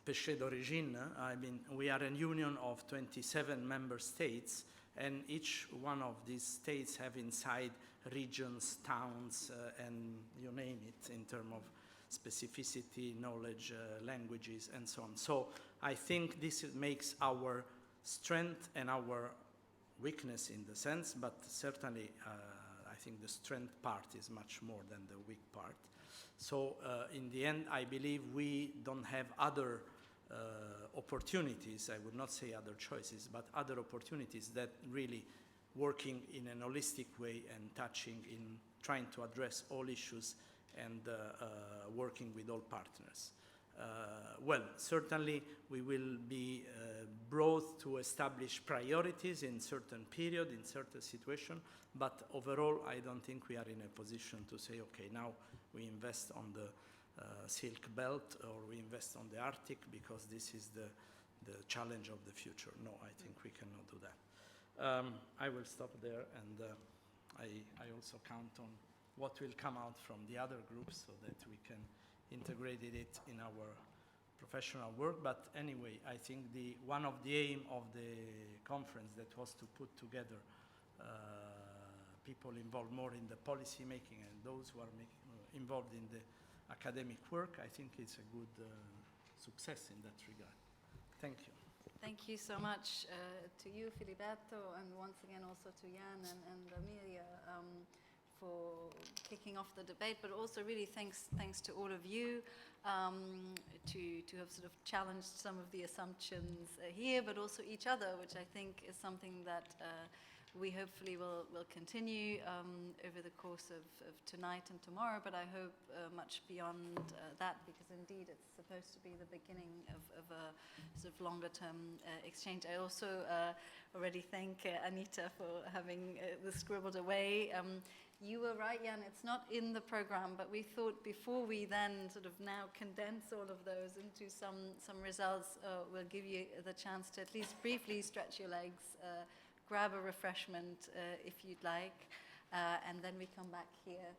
péché d'origine. I mean, we are a union of 27 member states, and each one of these states have inside regions, towns, and you name it, in terms of specificity, knowledge, languages, and so on. So I think this makes our strength and our weakness in the sense, but certainly I think the strength part is much more than the weak part. So in the end, I believe we don't have other opportunities, I would not say other choices, but other opportunities that really working in an holistic way and touching in trying to address all issues and working with all partners. Well, certainly we will be brought to establish priorities in certain period, in certain situation, but overall I don't think we are in a position to say, okay, now we invest on the Silk Belt or we invest on the Arctic because this is the challenge of the future. No, I think we cannot do that. I will stop there, and I also count on what will come out from the other groups so that we can integrate it in our professional work. But anyway, I think one of the aim of the conference that was to put together people involved more in the policy making and those who are involved in the academic work, I think it's a good success in that regard. Thank you. Thank you so much to you, Filiberto, and once again also to Jan and Amelia for kicking off the debate, but also really thanks to all of you to have sort of challenged some of the assumptions here, but also each other, which I think is something that we hopefully will continue over the course of tonight and tomorrow, but I hope much beyond that, because indeed it's supposed to be the beginning of a sort of longer term exchange. I also already thank Anita for having this scribbled away. You were right, Jan, it's not in the program, but we thought before we then sort of now condense all of those into some results, we'll give you the chance to at least briefly stretch your legs, grab a refreshment if you'd like, and then we come back here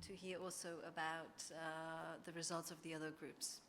to hear also about the results of the other groups.